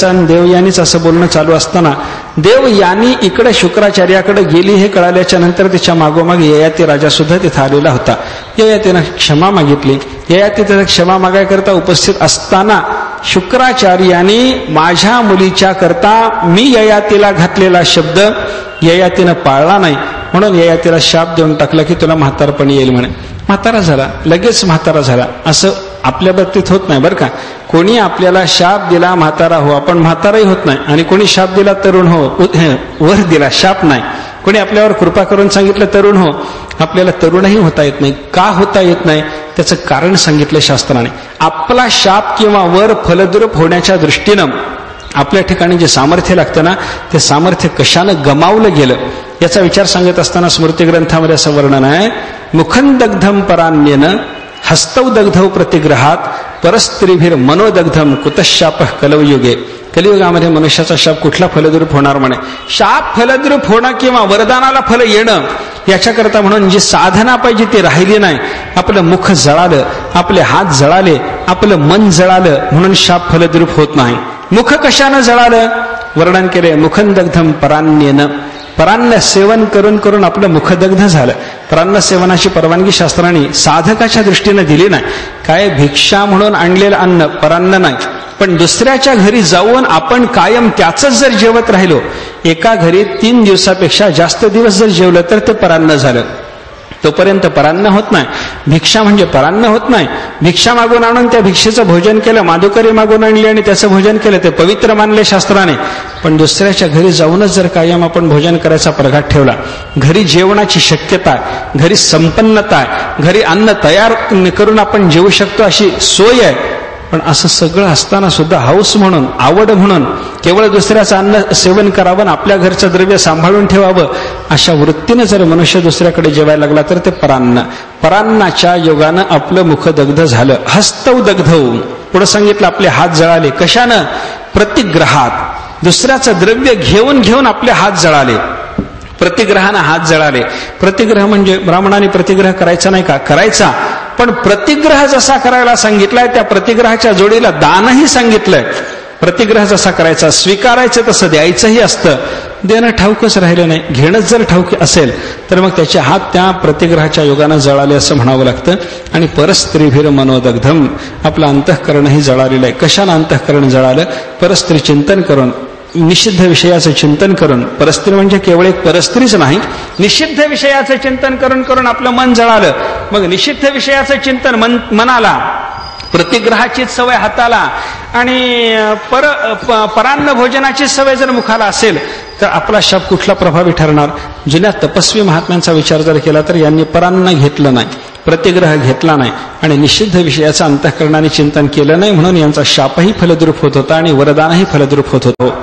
आणि देवयानीचं असं बोलणं चालू असताना देवयानी इकडे शुक्राचार्याकडे गेली हे कळाल्याच्या नंतर तिच्या मागोमाग ययाती राजा सुद्धा तिथं आलेला होता. ययातीनं क्षमा मागितली. ययाती तिथं क्षमा मागायकरता उपस्थित असताना शुक्राचार्याने माझ्या मुलीच्या करता मी ययातीला घातलेला शब्द ययातीनं पाळला नाही, म्हणून ययातीला शाप देऊन टाकला की तुला म्हातारपणी येईल म्हणे. म्हातारा झाला, लगेच म्हातारा झाला. असं आपल्या बाबतीत होत नाही बरं का. कोणी आपल्याला शाप दिला म्हातारा हो, आपण म्हाताराही होत नाही. आणि कोणी शाप दिला तरुण हो, वर दिला शाप नाही. कोणी आपल्यावर कृपा करून सांगितलं तरुण हो, आपल्याला तरुणही होता येत नाही. का होता येत नाही त्याचं कारण सांगितलं शास्त्राने. आपला शाप किंवा वर फलद्रूप होण्याच्या दृष्टीनं आपल्या ठिकाणी जे सामर्थ्य लागतं ना, ते सामर्थ्य कशानं गमावलं गेलं याचा विचार सांगत असताना स्मृतिग्रंथामध्ये असं वर्णन आहे. मुखंदग्धम परान्येन हस्तौ दग्धौ प्रतिग्रहात परस्त्रीभिर मनोदग्धम कुतशाप कलवयुगे. कलियुगामध्ये मनुष्याचा शाप कुठला फलद्रूप होणार म्हणे. शाप फलद्रूप होणं किंवा वरदानाला फल येणं याच्याकरता म्हणून जी साधना पाहिजे ती राहिली नाही. आपलं मुख जळालं, आपले हात जळाले, आपलं मन जळालं म्हणून शाप फलद्रूप होत नाही. मुख कशानं जळालं वर्णन केले. मुखंदग्धम परान्येन, परान्न सेवन करून करून आपलं मुखदग्ध झालं. परान्न सेवनाची परवानगी शास्त्राने साधकाच्या दृष्टीने दिली नाही. काय भिक्षा म्हणून आणलेलं अन्न परान्न नाही, पण दुसऱ्याच्या घरी जाऊन आपण कायम त्याच जर जेवत राहिलो, एका घरी 3 दिवसापेक्षा जास्त दिवस जर जेवलं तर ते परान्न झालं. तोपर्यंत परान्न होत नाही. भिक्षा म्हणजे परान्न होत नाही. भिक्षा मागून आणून त्या भिक्षेचं भोजन केलं, माधुकरी मागून आणली आणि त्याचं भोजन केलं, ते पवित्र मानले शास्त्राने. पण दुसऱ्याच्या घरी जाऊनच जर कायम आपण भोजन करायचा प्रघात ठेवला, घरी जेवणाची शक्यता आहे, घरी संपन्नता आहे, घरी अन्न तयार करून आपण जेवू शकतो अशी सोय आहे, पण असं सगळं असताना सुद्धा हौस म्हणून, आवड म्हणून केवळ दुसऱ्याचं अन्न सेवन करावं, आपल्या घरचं द्रव्य सांभाळून ठेवावं, अशा वृत्तीनं जर मनुष्य दुसऱ्याकडे जेवायला लागला तर ते परान्न. परान्नाच्या योगानं आपलं मुख दग्ध झालं. हस्तौ दग्धौ, पुढे सांगितलं आपले हात जळाले. कशानं? प्रतिग्रहात. दुसऱ्याचं द्रव्य घेऊन घेऊन आपले हात जळाले. प्रतिग्रहानं हात जळाले. प्रतिग्रह म्हणजे ब्राह्मणाने प्रतिग्रह करायचा नाही का? करायचा, पण प्रतिग्रह जसा करायला सांगितलाय त्या प्रतिग्रहाच्या जोडीला दानही सांगितलंय. प्रतिग्रह जसा करायचा, स्वीकारायचं तसं द्यायचंही असतं. देणं ठाऊकच राहिलं नाही, घेणंच जर ठाऊक असेल तर मग त्याचे हात त्या प्रतिग्रहाच्या योगानं जळाले असं म्हणावं लागतं. आणि परस्त्रीभिर मनोदग्धम, आपलं अंतःकरणही जळालेलं आहे. कशानं अंतःकरण जळालं? परस्त्री चिंतन करून, निषिद्ध विषयाचं चिंतन करून. परस्त्री म्हणजे केवळ एक परस्त्रीच नाही, निषिद्ध विषयाचं चिंतन करून करून आपलं मन जळालं. मग निषिद्ध विषयाचं चिंतन मनाला, प्रतिग्रहाचीच सवय हाताला आणि परान्न भोजनाची सवय जर मुखाला असेल तर आपला शाप कुठला प्रभावी ठरणार? जुन्या तपस्वी महात्म्यांचा विचार जर केला तर यांनी परान्न घेतलं नाही, प्रतिग्रह घेतला नाही आणि निषिद्ध विषयाचं अंतःकरणाने चिंतन केलं नाही, म्हणून यांचा शापही फलद्रूप होत होता आणि वरदानही फलद्रूप होत होतो.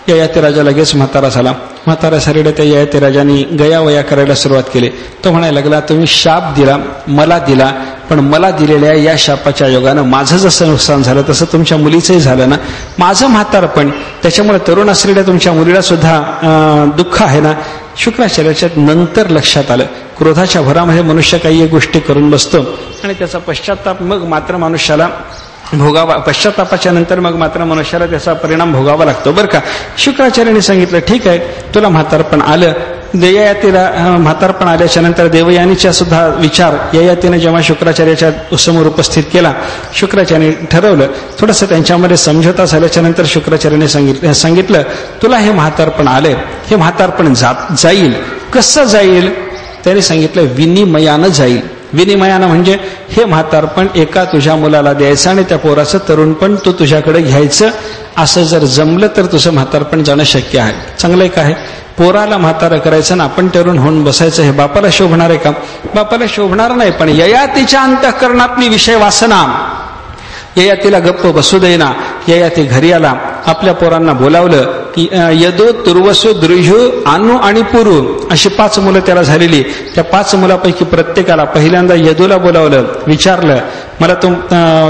ययाती राजा लगेच म्हातारा झाला. म्हातारा सारीडे त्या ययाती राजांनी गयावया करायला सुरुवात केली. तो म्हणायला लागला, तुम्ही शाप दिला, मला दिला, पण मला दिलेल्या या शापाच्या योगानं माझं जसं नुकसान झालं तसं तुमच्या मुलीचंही झालं ना. माझं म्हातारपण, त्याच्यामुळे तरुण असलेल्या तुमच्या मुलीला सुद्धा दुःख आहे ना. शुक्राचार्याच्या नंतर लक्षात आलं, क्रोधाच्या भरामध्ये मनुष्य काही एक गोष्टी करून बसतो आणि त्याचा पश्चाताप मग मात्र मनुष्याला भोगावा, पश्चातापाच्या नंतर मग मात्र मनुष्याला त्याचा परिणाम भोगावा लागतो बरं का. शुक्राचार्याने सांगितलं, ठीक आहे, तुला म्हातारपण आलं. ययातीला म्हातारपण आल्याच्या नंतर देवयानीचा सुद्धा विचार ययातीने जेव्हा शुक्राचार्याच्या समोर उपस्थित केला, शुक्राचार्याने ठरवलं. थोडंसं त्यांच्यामध्ये समझोता झाल्याच्या नंतर शुक्राचार्याने सांगितलं, तुला हे म्हातारपण आलंय, हे म्हातारपण जाईल. कसं जाईल? त्याने सांगितलं, विनिमयानं जाईल. विनिमयानं म्हणजे हे म्हातारपण एका तुझ्या मुलाला द्यायचं आणि त्या पोराचं तरुणपण तू तुझ्याकडे घ्यायचं. असं जर जमलं तर तुझं म्हातारपण जाणं शक्य आहे. चांगलं एक आहे, पोराला म्हातारं करायचं ना आपण तरुण होऊन बसायचं, हे बापाला शोभणार आहे का? बापाला शोभणार नाही. पण ययातीच्या अंतःकरणातली विषय वासना ययातीला गप्प बसू देईना. ययाती घरी आला, आपल्या पोरांना बोलावलं की यदो तुर्वसो द्रुह्यू आनू आणि पुरू अशी 5 मुलं त्याला झालेली. त्या 5 मुलापैकी प्रत्येकाला पहिल्यांदा यदूला बोलावलं, विचारलं, मला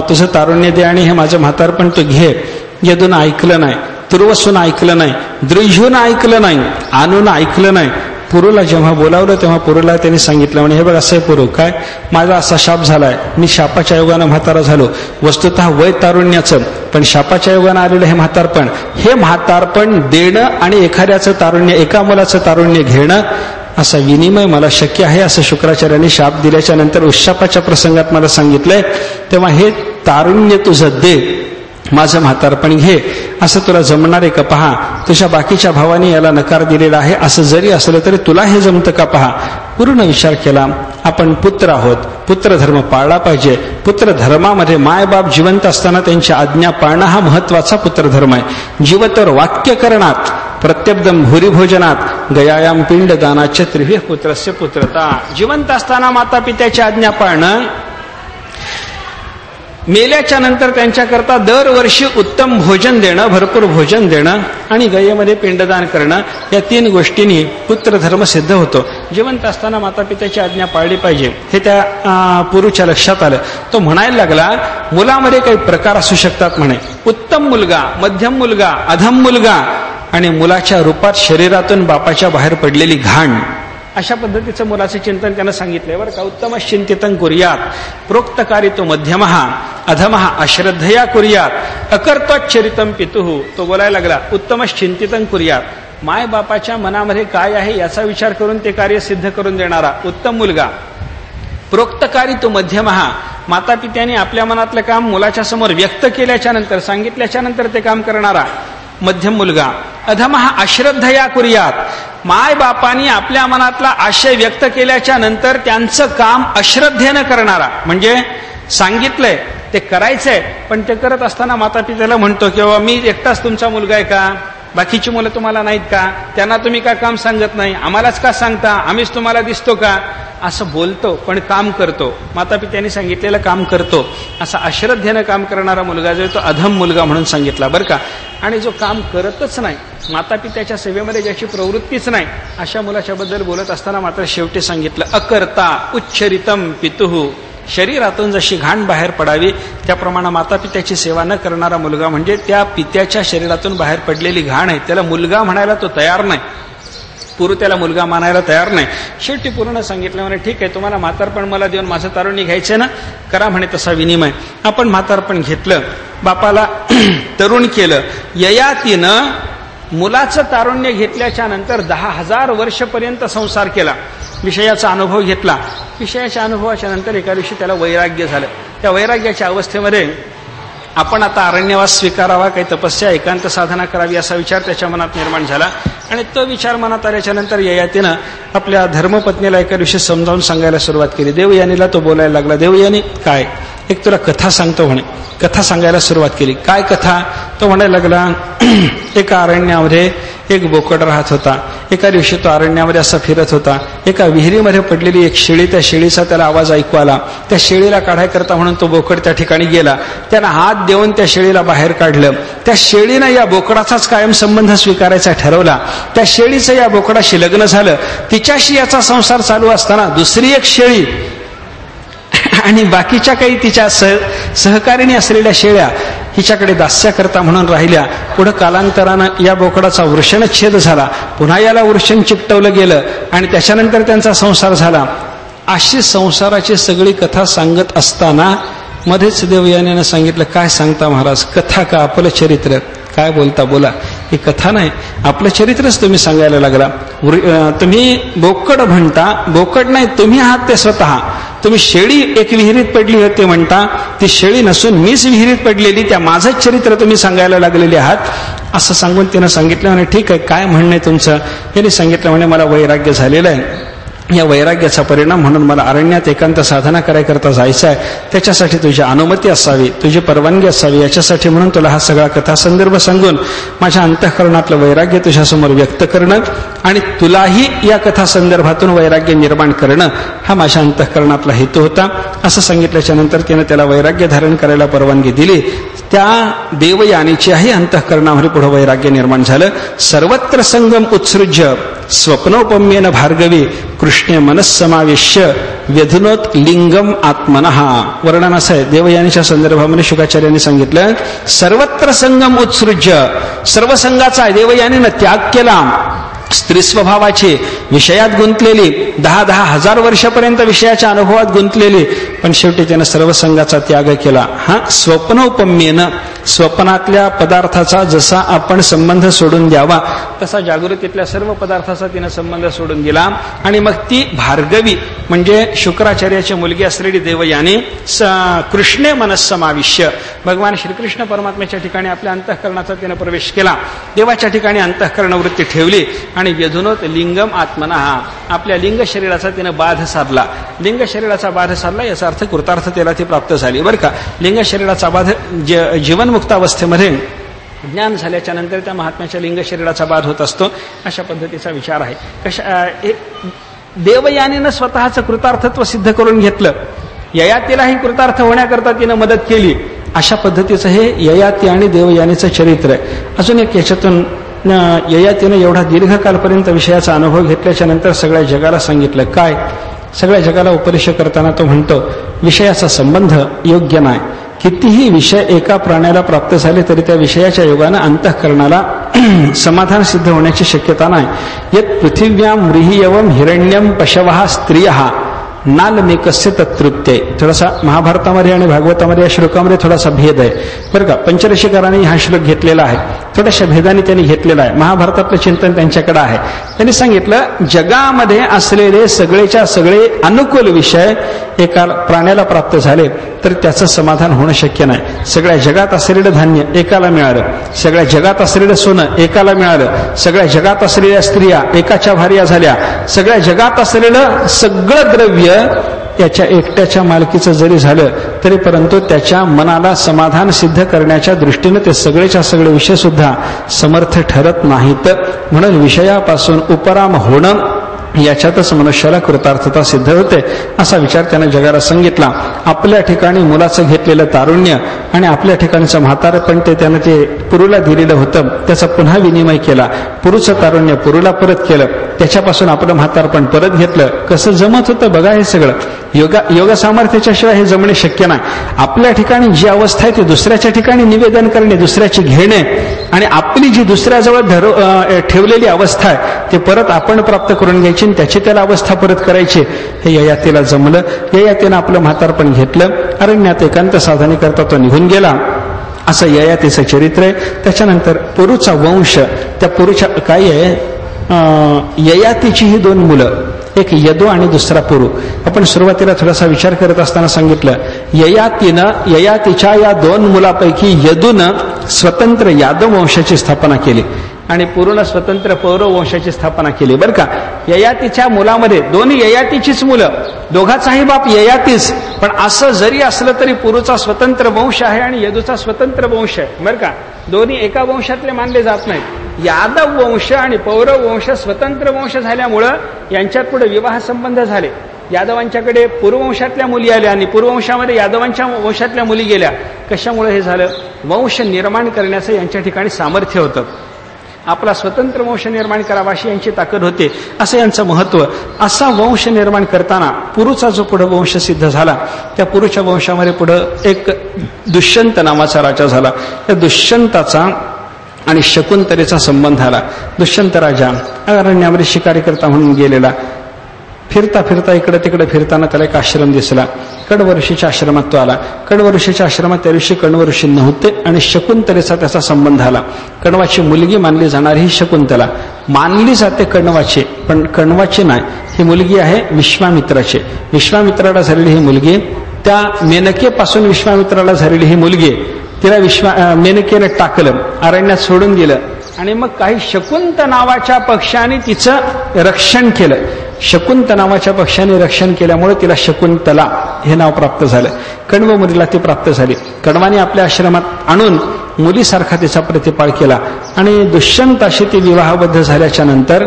तुझं तारुण्य दे आणि हे माझं म्हातारपण तू घे. यदूनं ऐकलं नाही, तुर्वसून ऐकलं नाही, द्रुह्यूनं ऐकलं नाही, आनूनं ऐकलं नाही. पुरूला जेव्हा बोलावलं तेव्हा पुरूला त्यांनी सांगितलं, म्हणे हे बघ असं आहे पुरू, काय माझा असा शाप झालाय, मी शापाच्या योगानं म्हातारा झालो. वस्तुतः वय तारुण्याचं, पण शापाच्या योगानं आलेलं हे म्हातारपण देणं आणि एखाद्याचं तारुण्य, एका मुलाचं तारुण्य घेणं, असा विनिमय मला शक्य आहे असं शुक्राचार्यांनी शाप दिल्याच्या नंतर उत्शापाच्या प्रसंगात मला सांगितलंय. तेव्हा हे तारुण्य तुझं दे, माझं म्हातारपण घे. असं तुला जमणार आहे का पहा. तुझ्या बाकीच्या भावाने याला नकार दिलेला आहे, असं जरी असलं तरी तुला हे जमतं का पहा. पूर्ण विचार केला, आपण पुत्र आहोत, पुत्रधर्म पाळला पाहिजे. पुत्रधर्मामध्ये मायबाप जिवंत असताना त्यांची आज्ञा पाळणं हा महत्वाचा पुत्रधर्म आहे. जीवतर वाक्यकरणात प्रत्यब्दम भूरिभोजनात गयायाम पिंडदानाच्या त्रिव्य पुत्रस्य पुत्रता. जिवंत असताना माता पित्याची आज्ञा पाळणं, मेल्याच्या नंतर त्यांच्याकरता दरवर्षी उत्तम भोजन देणं, भरपूर भोजन देणं आणि गयेमध्ये पिंडदान करणं, या 3 गोष्टींनी पुत्रधर्म सिद्ध होतो. जिवंत असताना माता पित्याची आज्ञा पाळली पाहिजे हे त्या पुरुच्या लक्षात आलं. तो म्हणायला लागला, मुलामध्ये काही प्रकार असू शकतात म्हणे, उत्तम मुलगा, मध्यम मुलगा, अधम मुलगा आणि मुलाच्या रूपात शरीरातून बापाच्या बाहेर पडलेली घाण. अशा पद्धतीचं मुलाचं चिंतन त्यानं सांगितलंय बरं का. उत्तम चिंतितं कुर्यात, प्रोक्तकारी तो मध्यमः, अधमः अश्रद्धया कुर्यात, अकर्तोच्चरितं पितुः. तो बोलायला लागला, उत्तम चिंतितं कुर्यात, माय बापाच्या मनामध्ये काय आहे याचा विचार करून ते कार्य सिद्ध करून देणारा उत्तम मुलगा. प्रोक्तकारी तो मध्यमः, माता पित्याने आपल्या मनातलं काम मुलाच्या समोर व्यक्त केल्याच्या नंतर, सांगितल्याच्या नंतर ते काम करणारा मध्यम मुलगा. अधमः अश्रद्धया कुर्यात, माय बापानी आपल्या मनातला आशय व्यक्त केल्याच्या नंतर त्यांचं काम अश्रद्धेनं करणारा. म्हणजे सांगितलंय ते करायचंय, पण ते करत असताना माता पित्याला म्हणतो की बाबा मी एकटाच तुमचा मुलगा आहे का, बाकीची मुलं तुम्हाला नाहीत का, त्यांना तुम्ही का काम सांगत नाही, आम्हालाच का सांगता, आम्हीच तुम्हाला दिसतो का, असं बोलतो पण काम करतो, माता पित्याने सांगितलेलं काम करतो. असा अश्रद्धेनं काम करणारा मुलगा जो तो अधम मुलगा म्हणून सांगितला बरं का. आणि जो काम करतच नाही, माता पित्याच्या सेवेमध्ये ज्याची प्रवृत्तीच नाही, अशा मुलाच्या बद्दल बोलत असताना मात्र शेवटी सांगितलं, अकर्ता उच्चरितम पितुः. शरीरातून जशी घाण बाहेर पडावी त्याप्रमाणे माता पित्याची सेवा न करणारा मुलगा म्हणजे त्या पित्याच्या शरीरातून बाहेर पडलेली घाण आहे. त्याला मुलगा म्हणायला तो तयार नाही, पुरू त्याला मुलगा मानायला तयार नाही. शेवटी पूर्ण सांगितलं म्हणे, ठीक आहे तुम्हाला म्हातारपण मला देऊन माझं तारुण्य घ्यायचं ना, करा म्हणे तसा विनिमय. आपण म्हातारपण घेतलं, बापाला तरुण केलं. ययातीनं मुलाचं तारुण्य घेतल्याच्या नंतर 10,000 वर्षपर्यंत संसार केला, विषयाचा अनुभव घेतला. विषयाच्या अनुभवाच्या नंतर एका दिवशी त्याला वैराग्य झालं. त्या वैराग्याच्या अवस्थेमध्ये आपण आता अरण्यवास स्वीकारावा, काही तपस्या एकांत साधना करावी असा विचार त्याच्या मनात निर्माण झाला. आणि तो विचार मनात आल्याच्या नंतर ययातीनं आपल्या धर्मपत्नीला एका दिवशी समजावून सांगायला सुरुवात केली. देवयानीला तो बोलायला लागला, देवयानी काय, एक तुला कथा सांगतो म्हणे. कथा सांगायला सुरुवात केली. काय कथा? तो म्हणायला लागला, एका अरण्यामध्ये एक बोकड राहत होता. एका दिवशी तो अरण्यामध्ये असा फिरत होता. एका विहिरीमध्ये पडलेली एक शेळी, त्या शेळीचा त्याला आवाज ऐकू आला. त्या शेळीला काढायकरता म्हणून तो बोकड त्या ठिकाणी गेला. त्यानं हात देऊन त्या शेळीला बाहेर काढलं. त्या शेळीनं या बोकडाचाच कायम संबंध स्वीकारायचा ठरवला. त्या शेळीचं या बोकडाशी लग्न झालं. तिच्याशी याचा संसार चालू असताना दुसरी एक शेळी आणि बाकीच्या काही तिच्या सहकारिणी असलेल्या शेळ्या हिच्याकडे दास्याकरता म्हणून राहिल्या. पुढं कालांतरानं या बोकडाचा वृषणच्छेद झाला. पुन्हा याला वृषण चिकटवलं गेलं आणि त्याच्यानंतर त्यांचा संसार झाला. अशी संसाराची सगळी कथा सांगत असताना मध्येच देवयानीनं सांगितलं, काय सांगता महाराज, कथा का, आपलं चरित्र? काय बोलता बोला, ही कथा नाही, आपलं चरित्रच तुम्ही सांगायला लागला. तुम्ही बोकड म्हणता, बोकड नाही तुम्ही आहात ते स्वतः. तुम्ही शेळी एक विहिरीत पडली होती म्हणता, ती शेळी नसून मीच विहिरीत पडलेली, त्या माझंच चरित्र तुम्ही सांगायला लागलेले आहात असं सांगून तिनं सांगितलं. म्हणे ठीक आहे, काय म्हणणं आहे तुमचं? यांनी सांगितलं, म्हणे मला वैराग्य झालेलं आहे. या वैराग्याचा परिणाम म्हणून मला अरण्यात एकांत साधना करायकरता जायचं आहे. त्याच्यासाठी तुझी अनुमती असावी, तुझी परवानगी असावी. याच्यासाठी म्हणून तुला हा सगळा कथा संदर्भ सांगून माझ्या अंतःकरणातलं वैराग्य तुझ्यासमोर व्यक्त करणं आणि तुलाही या कथा संदर्भातून वैराग्य निर्माण करणं हा माझ्या अंतःकरणातला हेतू होता. असं सांगितल्याच्या नंतर तिनं त्याला वैराग्य धारण करायला परवानगी दिली. त्या देवयानीच्याही अंतःकरणामध्ये पुढे वैराग्य निर्माण झालं. सर्वत्र संगम उत्सृज्य स्वप्नोपम्येन भार्गवी कृष्णे मनस्समावेश्य व्यधुनोत लिंगम आत्मनः. वर्णन असं आहे देवयानीच्या संदर्भामध्ये शुकाचार्यांनी सांगितलं, सर्वत्र संगम उत्सृज्य, सर्व संघाचा देवयानीनं त्याग केला. स्त्री स्वभावाची, विषयात गुंतलेली, 10,000 हजार वर्षापर्यंत विषयाच्या अनुभवात गुंतलेली, पण शेवटी त्यानं सर्व संघाचा त्याग केला. हा स्वप्नोपम्येनं, स्वप्नातल्या पदार्थाचा जसा आपण संबंध सोडून द्यावा तसा जागृतीतल्या सर्व पदार्थाचा तिनं संबंध सोडून गेला. आणि मग ती भार्गवी म्हणजे शुक्राचार्याची मुलगी असलेली देवयानी कृष्णे मनस्समाविष्य, भगवान श्रीकृष्ण परमात्म्याच्या ठिकाणी आपल्या अंतःकरणाचा तिनं प्रवेश केला. देवाच्या ठिकाणी अंतःकरण वृत्ती ठेवली आणि व्यधुनोत लिंगम आत्मनः, आपल्या लिंग शरीराचा तिनं बाध साधला. लिंग शरीराचा बाध साधला याचा अर्थ कृतार्थतेला ती प्राप्त झाली. बरं का, लिंग शरीराचा बाध जीवनमुक्त अवस्थेमध्ये ज्ञान झाल्याच्या नंतर त्या महात्म्याच्या लिंग शरीराचा बाध होत असतो, अशा पद्धतीचा विचार आहे. देवयानीनं स्वतःचं कृतार्थत्व सिद्ध करून घेतलं. ययातीलाही कृतार्थ होण्याकरता तिनं मदत केली. अशा पद्धतीचं हे ययाती आणि देवयानीचं चरित्र आहे. अजून एक याच्यातून ययातीनं एवढा दीर्घकालपर्यंत विषयाचा अनुभव घेतल्याच्या नंतर सगळ्या जगाला सांगितलं. काय? सगळ्या जगाला उपदेश करताना तो म्हणतो, विषयाचा संबंध योग्य नाही. कितीही विषय एका प्राण्याला प्राप्त झाले तरी त्या विषयाच्या योगानं अंतःकरणाला समाधान सिद्ध होण्याची शक्यता नाही. यत् पृथिव्याम व्रीहियवम हिरण्यम पशवः स्त्रियः नालमेकस्य तत्तृप्ते. थोडासा महाभारतामध्ये आणि भागवतामध्ये या श्लोकामध्ये थोडासा भेद आहे बरं का. पंचरशीकारांनी हा श्लोक घेतलेला आहे, थोड्याशा भेदाने त्यांनी घेतलेला आहे. महाभारतातलं चिंतन त्यांच्याकडे आहे. त्यांनी सांगितलं, जगामध्ये असलेले सगळेच्या सगळे अनुकूल विषय एका प्राण्याला प्राप्त झाले तर त्याचं समाधान होणं शक्य नाही. सगळ्या जगात असलेलं धान्य एकाला मिळालं, सगळ्या जगात असलेलं सोनं एकाला मिळालं, सगळ्या जगात असलेल्या स्त्रिया एकाच्या भार्या झाल्या, सगळ्या जगात असलेलं सगळं द्रव्य त्याच्या एकट्याच्या मालकीचं जरी झालं तरी परंतु त्याच्या मनाला समाधान सिद्ध करण्याच्या दृष्टीने ते सगळेच्या सगळे विषय सुद्धा समर्थ ठरत नाहीत. म्हणून विषयापासून उपराम होणं याच्यातच मनुष्याला कृतार्थता सिद्ध होते, असा विचार त्याने जगाला सांगितला. आपल्या ठिकाणी मुलाचं घेतलेलं तारुण्य आणि आपल्या ठिकाणचं म्हातारपण ते त्यानं ते पुरूला दिलेलं होतं, त्याचा पुन्हा विनिमय केला. पुरूचं तारुण्य पुरूला परत केलं, त्याच्यापासून आपलं म्हातारपण परत घेतलं. कसं जमत होतं बघा हे सगळं. योग सामर्थ्याच्या शिवाय हे जमणे शक्य नाही. आपल्या ठिकाणी जी अवस्था आहे ती दुसऱ्याच्या ठिकाणी निवेदन करणे, दुसऱ्याची घेणे आणि आपली जी दुसऱ्याजवळ ठेवलेली अवस्था आहे ते परत आपण प्राप्त करून घ्यायची, त्याची त्याला अवस्था परत करायची. हे ययातीला जमलं. ययातीनं आपलं म्हातारपण घेतलं, अरण्यात एकांत साधने करता तो निघून गेला. असं ययातीचं चरित्र आहे. त्याच्यानंतर पुरूचा वंश, त्या पुरूच्या काय आहे, ययातीची ही 2 मुलं, एक यदू आणि दुसरा पुरू. आपण सुरुवातीला थोडासा विचार करत असताना सांगितलं, ययातीच्या या 2 मुलापैकी यदूनं स्वतंत्र यादव वंशाची स्थापना केली आणि पुरून स्वतंत्र पौरव वंशाची स्थापना केली. बरं का, ययातीच्या मुलामध्ये दोन्ही ययातीचीच मुलं, दोघाचाही बाप ययातीच, पण असं जरी असलं तरी पुरूचा स्वतंत्र वंश आहे आणि यदूचा स्वतंत्र वंश आहे. बरं का, दोन्ही एका वंशातले मानले जात नाहीत. यादव वंश आणि पौरव वंश स्वतंत्र वंश झाल्यामुळं यांच्यात पुढे विवाह संबंध झाले. यादवांच्याकडे पूर्ववंशातल्या मुली आल्या आणि पूर्ववंशामध्ये यादवांच्या वंशातल्या मुली गेल्या. कशामुळे हे झालं? वंश निर्माण करण्याचं यांच्या ठिकाणी सामर्थ्य होतं. आपला स्वतंत्र वंश निर्माण करावा अशी यांची ताकद होते, असं यांचं महत्व. असा वंश निर्माण करताना पुरुचा जो पुढे वंश सिद्ध झाला, त्या पुरुच्या वंशामध्ये पुढं एक दुष्यंत नावाचा राजा झाला. त्या दुष्यंताचा आणि शकुंतलेचा संबंध आला. दुष्यंत राजा अरण्यामध्ये शिकारी करता म्हणून गेलेला. फिरता फिरता इकडे तिकडे फिरताना त्याला एक आश्रम दिसला. कडव ऋषीच्या आश्रमात तो आला. कडव ऋषीच्या आश्रमात त्या ऋषी कडव ऋषी नव्हते आणि शकुंतलेचा त्याचा संबंध आला. कण्वाची मुलगी मानली जाणारी ही शकुंतला मानली जाते कण्वाची, पण कण्वाची नाही. ही मुलगी आहे विश्वामित्राची. विश्वामित्राला झालेली ही मुलगी, त्या मेनकेपासून विश्वामित्राला झालेली ही मुलगी, तिला मेनकेने टाकलं, अरण्यात सोडून दिलं आणि मग काही शकुंत नावाच्या पक्षाने तिचं रक्षण केलं. शकुंत नावाच्या पक्षाने रक्षण केल्यामुळे तिला शकुंतला हे नाव प्राप्त झालं. कण्व मुलीला ती प्राप्त झाली. कण्वाने आपल्या आश्रमात आणून मुलीसारखा तिचा प्रतिपाळ केला आणि दुष्यंताशी ती विवाहबद्ध झाल्याच्या नंतर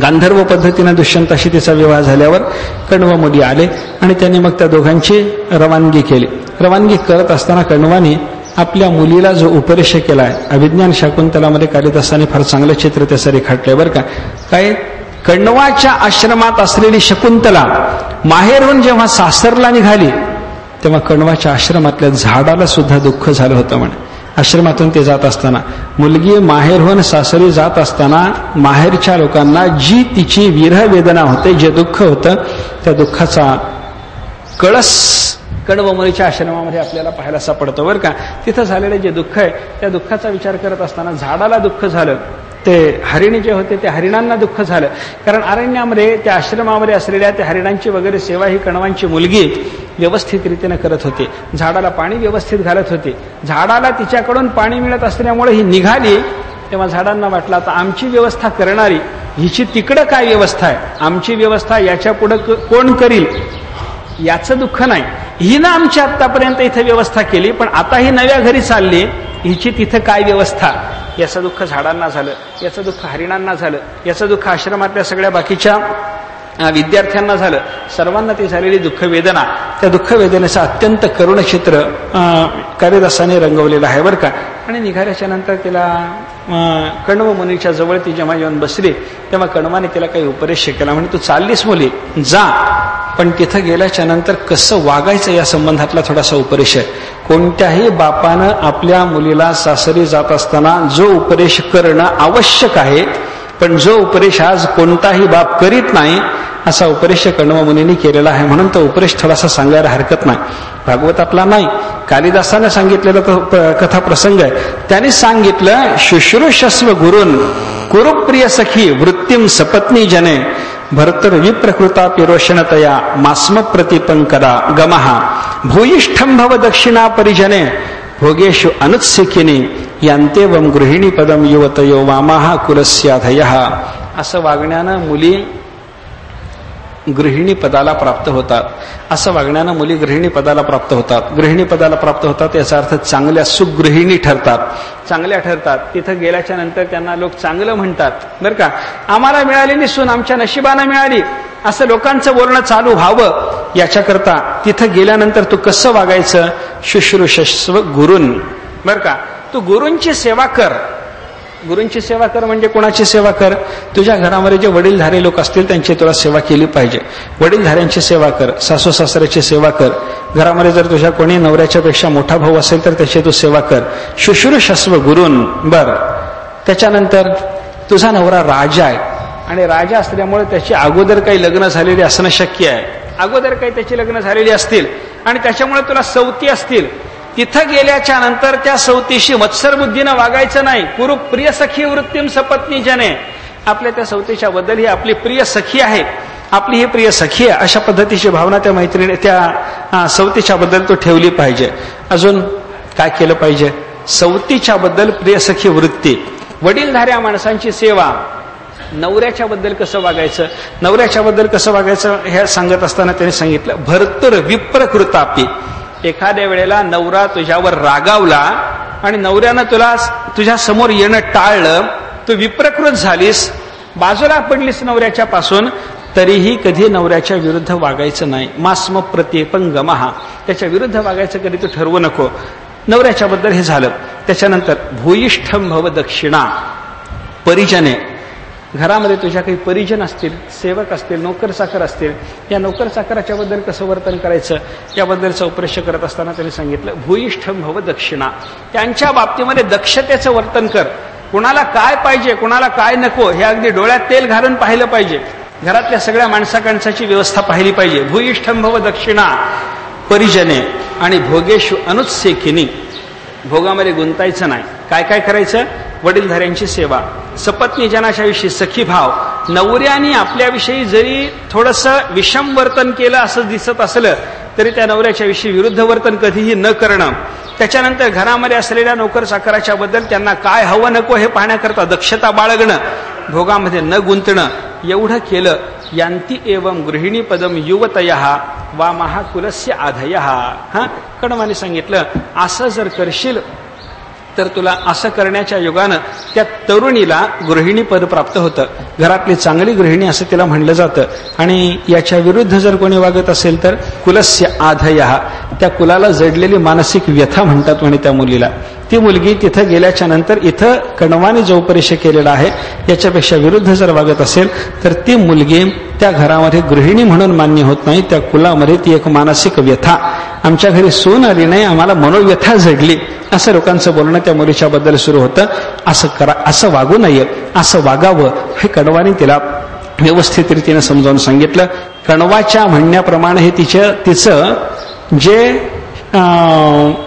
गांधर्व पद्धतीने दुष्यंताशी तिचा विवाह झाल्यावर कण्व मुली आले आणि त्यांनी मग त्या दोघांची रवानगी केली. रवानगी करत असताना कण्वाने आपल्या मुलीला जो उपदेश केलाय, अभिज्ञान शाकुंतलामध्ये कालिदासाने फार चांगलं चित्र त्याचं रेखाटलंय बरं का. काय? कण्वाच्या आश्रमात असलेली शकुंतला माहेरहून जेव्हा सासरला निघाली तेव्हा कण्वाच्या आश्रमातल्या झाडाला सुद्धा दुःख झालं होतं म्हणे. आश्रमातून ते जात असताना, मुलगी माहेरहून सासरी जात असताना माहेरच्या लोकांना जी तिची विरह वेदना होते, जे दुःख होतं, त्या दुःखाचा कळस कण्व मुलीच्या आश्रमामध्ये आपल्याला पाहायला सापडतो बरं का. तिथं झालेलं जे दुःख आहे त्या दुःखाचा विचार करत असताना झाडाला दुःख झालं, ते हरिणी जे होते त्या हरिणांना दुःख झालं. कारण अरण्यामध्ये त्या आश्रमामध्ये असलेल्या त्या हरिणांची वगैरे सेवा ही कण्वांची मुलगी व्यवस्थित रीतीने करत होती. झाडाला पाणी व्यवस्थित घालत होती. झाडाला तिच्याकडून पाणी मिळत असल्यामुळे ही निघाली तेव्हा झाडांना वाटलं आता आमची व्यवस्था करणारी हिची तिकडं काय व्यवस्था आहे, आमची व्यवस्था याच्या पुढं कोण करील याचं दुःख नाही. हिनं आमची आतापर्यंत इथे व्यवस्था केली, पण आता ही नव्या घरी चालली, हिची तिथं काय व्यवस्था, याचं दुःख झाडांना झालं, याचं दुःख हरिणांना झालं, याचं दुःख आश्रमातल्या सगळ्या बाकीच्या विद्यार्थ्यांना झालं. सर्वांना ती झालेली दुःख वेदना, त्या दुःख वेदनेचं अत्यंत करुण चित्र कालिदासाने रंगवलेलं आहे बरं का. आणि निघाल्याच्या नंतर तिला कण्व मुनीच्या जवळ ती जेव्हा येऊन बसली तेव्हा कण्वाने तिला काही उपदेश केला. म्हणजे तू चाललीस मुली जा, पण तिथं गेल्याच्या नंतर कसं वागायचं या संबंधातला थोडासा उपदेश आहे. कोणत्याही बापानं आपल्या मुलीला सासरी जात असताना जो उपदेश करणं आवश्यक आहे, पण जो उपदेश आज कोणताही बाप करीत नाही, असा उपदेश कण्व मुनींनी केलेला आहे. म्हणून तो उपदेश थोडासा सांगायला हरकत नाही. भागवतातला नाही, कालिदासाने सांगितलेला तो कथा प्रसंग आहे. त्याने सांगितलं, शुश्रूषस्व गुरुन कुरुप्रिय सखी वृत्तीम सपत्नी जने भर्तर विप्रकृता पिरोषणतया मास्म प्रतिपंकदा गमहा भूयिष्ठम भव दक्षिणा परिजने भोगेषु अनुत्सिकिनी यांतेवम गृहिणी पदम युवतयो वामाहा कुलस्याधयः. असं वागण्यानं मुली गृहिणी पदाला प्राप्त होतात. असं वागण्यानं मुली गृहिणी पदाला प्राप्त होतात. गृहिणी पदाला प्राप्त होतात याचा अर्थ चांगल्या सुगृहिणी ठरतात, चांगल्या ठरतात. तिथं गेल्याच्या नंतर त्यांना लोक चांगलं म्हणतात बरं का. आम्हाला मिळालेली सून आमच्या नशिबानं मिळाली असं लोकांचं बोलणं चालू व्हावं याच्याकरता तिथं गेल्यानंतर तू कसं वागायचं, शुश्रूषस्व गुरुन बरं का. तू गुरूंची सेवा कर. गुरूंची सेवा कर म्हणजे कोणाची सेवा कर? तुझ्या घरामध्ये जे वडीलधारे लोक असतील त्यांची तुला सेवा केली पाहिजे. वडीलधाऱ्यांची सेवा कर, सासू सासऱ्याची सेवा कर. घरामध्ये जर तुझ्या कोणी नवऱ्याच्या पेक्षा मोठा भाऊ असेल तर त्याची तू सेवा कर. शुश्रूषस्व गुरुन. बर, त्याच्यानंतर तुझा नवरा राजा आहे आणि राजा असल्यामुळे त्याची अगोदर काही लग्न झालेली असणं शक्य आहे. अगोदर काही त्याची लग्न झालेली असतील आणि त्याच्यामुळे तुला सवती असतील. तिथं गेल्याच्या नंतर त्या सवतीशी मत्सर बुद्धीनं वागायचं नाही. कुरु प्रिय सखी वृत्तीम सपत्नी जने. आपल्या त्या सवतीच्या बद्दल ही आपली प्रिय सखी आहे, आपली ही प्रिय सखी आहे, अशा पद्धतीची भावना त्या मैत्रिणी त्या सवतीच्या बद्दल तो ठेवली पाहिजे. अजून काय केलं पाहिजे? सवतीच्या बद्दल प्रिय सखी वृत्ती. वडीलधाऱ्या माणसांची सेवा. नवऱ्याच्या बद्दल कसं वागायचं, नवऱ्याच्या बद्दल कसं वागायचं हे सांगत असताना त्यांनी सांगितलं, भर्तुर विप्रकृतापी. एखाद्या वेळेला नवरा तुझ्यावर रागावला आणि नवऱ्यानं तुला तुझ्या समोर येणं टाळलं तू विप्रकृत झालीस, बाजूला पडलीस नवऱ्याच्या पासून, तरीही कधी नवऱ्याच्या विरुद्ध वागायचं नाही. मास्म प्रत्येपंगमहा, त्याच्या विरुद्ध वागायचं कधी तू ठरवू नको. नवऱ्याच्या बद्दल हे झालं. त्याच्यानंतर भूयिष्ठम भव दक्षिणा, परिजने, घरामध्ये तुझ्या काही परिजन असतील, सेवक असतील, नोकर चाकर असतील, या नोकर चाकराच्या बद्दल कसं वर्तन करायचं याबद्दलचं उपदेश करत असताना त्यांनी सांगितलं भूयिष्ठम भव दक्षिणा, त्यांच्या बाबतीमध्ये दक्षतेचं वर्तन कर. कुणाला काय पाहिजे, कुणाला काय नको हे अगदी डोळ्यात तेल घालून पाहिलं पाहिजे. घरातल्या सगळ्या माणसाकांसाची व्यवस्था पाहिली पाहिजे. भूयिष्ठम भव दक्षिणा, परिजने, आणि भोगेशु अनुत्सेखिनी, भोगामध्ये गुंतायचं नाही. काय काय करायचं? वडीलधाऱ्यांची सेवा, सपत्नी जनाच्या विषयी सखीभाव, नवऱ्याने आपल्याविषयी जरी थोडंसं विषम वर्तन केलं असं दिसत असलं तरी त्या नवऱ्याच्या विषयी विरुद्ध वर्तन कधीही न करणं. त्याच्यानंतर घरामध्ये असलेल्या नोकर चाकराच्या बद्दल त्यांना काय हवं नको हे पाहण्याकरता दक्षता बाळगणं, भोगामध्ये न गुंतणं, एवढं केलं. यांती एवं गृहिणी पदम युवतयः वा महाकुलस्य आधयः. कडवाने सांगितलं असं जर करशील तर तुला असं करण्याच्या योगानं त्या तरुणीला गृहिणी पद प्राप्त होतं. घरातली चांगली गृहिणी असं तिला म्हणलं जातं. आणि याच्या विरुद्ध जर कोणी वागत असेल तर कुलस्य आधयः, त्या कुलाला जडलेली मानसिक व्यथा म्हणतात म्हणे त्या मुलीला. ती मुलगी तिथं गेल्याच्या नंतर इथं कणवाने जो उपदेश केलेला आहे याच्यापेक्षा विरुद्ध जर वागत असेल तर ती मुलगी त्या घरामध्ये गृहिणी म्हणून मान्य होत नाही. त्या कुलामध्ये ती एक मानसिक व्यथा, आमच्या घरी सून आली नाही, आम्हाला मनोव्यथा जडली, असं लोकांचं बोलणं त्या मुलीच्या बद्दल सुरू होतं. असं करा, असं वागू नये, असं वागावं हे कणवाने तिला व्यवस्थित रीतीने समजावून सांगितलं. कणवाच्या म्हणण्याप्रमाणे हे तिचं जे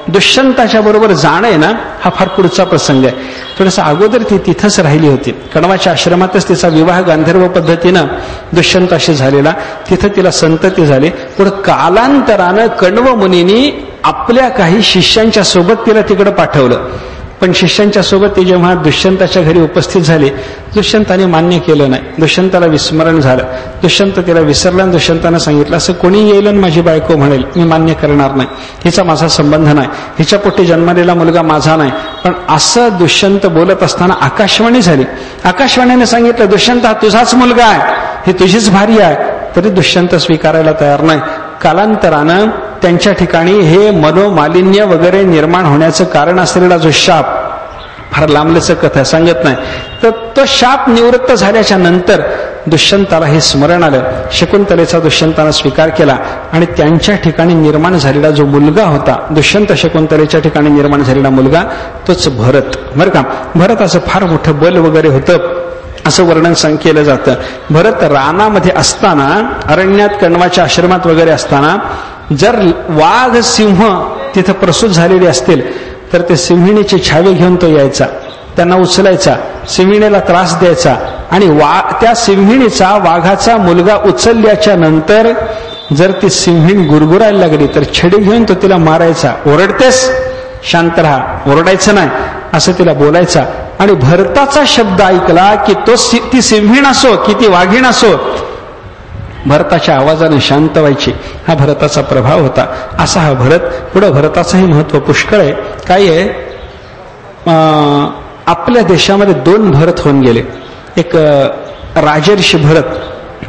दुष्यंताच्या बरोबर जाणं आहे ना, हा फार पुढचा प्रसंग आहे. थोडंसं अगोदर ती तिथंच राहिली होती. कणवाच्या आश्रमातच तिचा विवाह गांधर्व पद्धतीनं दुष्यंताशी झालेला. तिथं तिला संतती झाली. पुढं कालांतरानं कण्व मुनींनी आपल्या काही शिष्यांच्या सोबत तिला तिकडं पाठवलं. पण शिष्यांच्या सोबत ती जेव्हा दुष्यंताच्या घरी उपस्थित झाली, दुष्यंताने मान्य केलं नाही. दुष्यंताला विस्मरण झालं. दुष्यंत तिला विसरला आणि दुष्यंतानं सांगितलं असं कोणी येईल आणि माझी बायको म्हणेल मी मान्य करणार नाही, हिचा माझा संबंध नाही, हिच्या पोटी जन्मलेला मुलगा माझा नाही. पण असं दुष्यंत बोलत असताना आकाशवाणी झाली. आकाशवाणीने सांगितलं दुष्यंत हा तुझाच मुलगा आहे, ही तुझीच भार्या आहे. तरी दुष्यंत स्वीकारायला तयार नाही. कालांतरानं त्यांच्या ठिकाणी हे मनोमालिन्य वगैरे निर्माण होण्याचं कारण असलेला जो शाप, फार लांबल्याचं कथा सांगत नाही, तर तो शाप निवृत्त झाल्याच्या नंतर दुष्यंताला हे स्मरण आलं. शकुंतलेचा दुष्यंतानं स्वीकार केला आणि त्यांच्या ठिकाणी निर्माण झालेला जो मुलगा होता, दुष्यंत शकुंतलेच्या ठिकाणी निर्माण झालेला मुलगा, तोच भरत. बरं का, भरताचं फार मोठं बल वगैरे होतं असं वर्णन केलं जातं. भरत रानामध्ये असताना, अरण्यात कण्वाच्या आश्रमात वगैरे असताना जर वाघ सिंह तिथं प्रसूत झालेले असतील तर ते सिंहिणीचे छावे घेऊन तो यायचा, त्यांना उचलायचा, सिंहिणीला त्रास द्यायचा आणि त्या सिंहिणीचा वाघाचा मुलगा उचलल्याच्या नंतर जर ती सिंहीण गुरगुरायला लागली तर छडी घेऊन तो तिला मारायचा. ओरडतेस, शांत राहा, ओरडायचं नाही असं तिला बोलायचा. आणि भरताचा शब्द ऐकला की ती सिंहीण असो की ती वाघीण असो, भरताच्या आवाजाने शांत व्हायची. हा भरताचा प्रभाव होता. असा हा भरत. पुढं भरताचंही महत्व पुष्कळ आहे. काय आहे, आपल्या देशामध्ये 2 भरत होऊन गेले. एक राजर्षी भरत,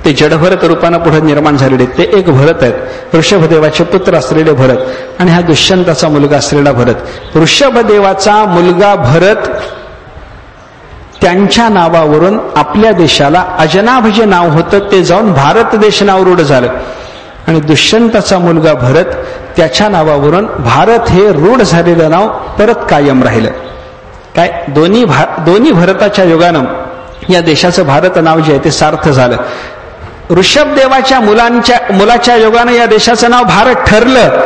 ते जडभरत रूपानं पुढे निर्माण झालेले ते एक भरत आहेत. ऋषभदेवाचे पुत्र असलेले भरत आणि हा दुष्यंताचा मुलगा असलेला भरत. ऋषभदेवाचा मुलगा भरत त्यांच्या नावावरून आपल्या देशाला अजनाभ जे नाव होतं ते जाऊन भारत देश नाव रूढ झालं. आणि दुष्यंताचा मुलगा भरत, त्याच्या नावावरून भारत हे रूढ झालेलं नाव परत कायम राहिलं. काय, दोन्ही भरताच्या योगानं या देशाचं भारत नाव जे आहे ते सार्थ झालं. ऋषभदेवाच्या मुलाच्या योगानं या देशाचं नाव भारत ठरलं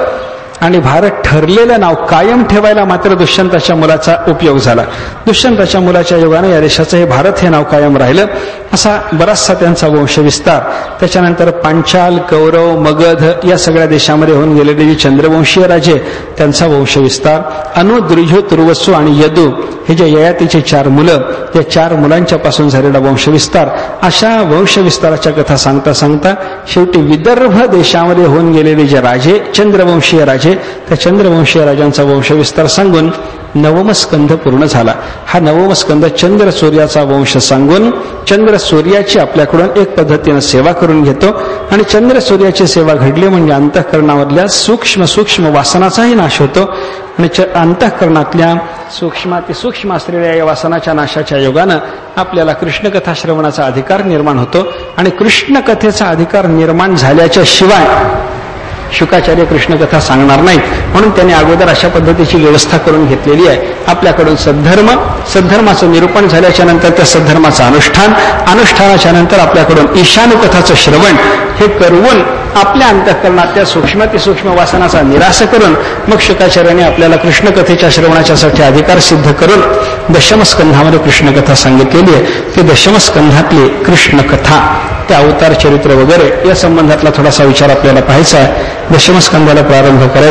आणि भारत ठरलेलं नाव कायम ठेवायला मात्र दुष्यंताच्या मुलाचा उपयोग झाला. दुष्यंताच्या मुलाच्या योगानं या देशाचं हे भारत हे नाव कायम राहिलं. असा बराचसा त्यांचा वंशविस्तार. त्याच्यानंतर पांचाल, कौरव, मगध या सगळ्या देशामध्ये होऊन गेलेले जे चंद्रवंशीय राजे, त्यांचा वंशविस्तार. अनु, दुर्यो, तुर्वसू आणि यदू हे जे ययातीचे 4 मुलं, या 4 मुलांच्या पासून झालेला वंशविस्तार. अशा वंशविस्ताराच्या कथा सांगता सांगता शेवटी विदर्भ देशामध्ये होऊन गेलेले जे राजे, चंद्रवंशीय राजे, आहे त्या चंद्रवंशीय राजांचा वंशविस्तार सांगून नवम स्कंध पूर्ण झाला. हा नवम स्कंध चंद्र सूर्याचा वंश सांगून चंद्र सूर्याची आपल्याकडून एक पद्धतीनं सेवा करून घेतो आणि चंद्र सूर्याची सेवा घडली म्हणजे अंतःकरणामधल्या सूक्ष्म सूक्ष्म वासनाचाही नाश होतो आणि अंतःकरणातल्या सूक्ष्मातिसूक्ष्म असलेल्या या वासनाच्या नाशाच्या योगानं आपल्याला कृष्णकथा श्रवणाचा अधिकार निर्माण होतो आणि कृष्णकथेचा अधिकार निर्माण झाल्याच्या शिवाय शुकाचार्य कृष्णकथा सांगणार नाहीत. म्हणून त्यांनी अगोदर अशा पद्धतीची व्यवस्था करून घेतलेली आहे. आपल्याकडून सद्धर्माचं निरूपण झाल्याच्या नंतर त्या सद्धर्माचं अनुष्ठानाच्या नंतर आपल्याकडून ईशानुकथाचं श्रवण हे करून आपल्या अंतःकरणातल्या सूक्ष्मातिसूक्ष्म वासनाचा निराश करून मग शुकाचार्याने आपल्याला कृष्णकथेच्या श्रवणाच्यासाठी अधिकार सिद्ध करून दशमस्कंधामध्ये कृष्णकथा सांगितलेली आहे. ती दशमस्कंधातली कृष्णकथा त्या अवतार चरित्र वगैरे या संबंधातला थोडासा विचार आपल्याला पाहायचा आहे. दशमस्कंधाला प्रारंभ करायचा.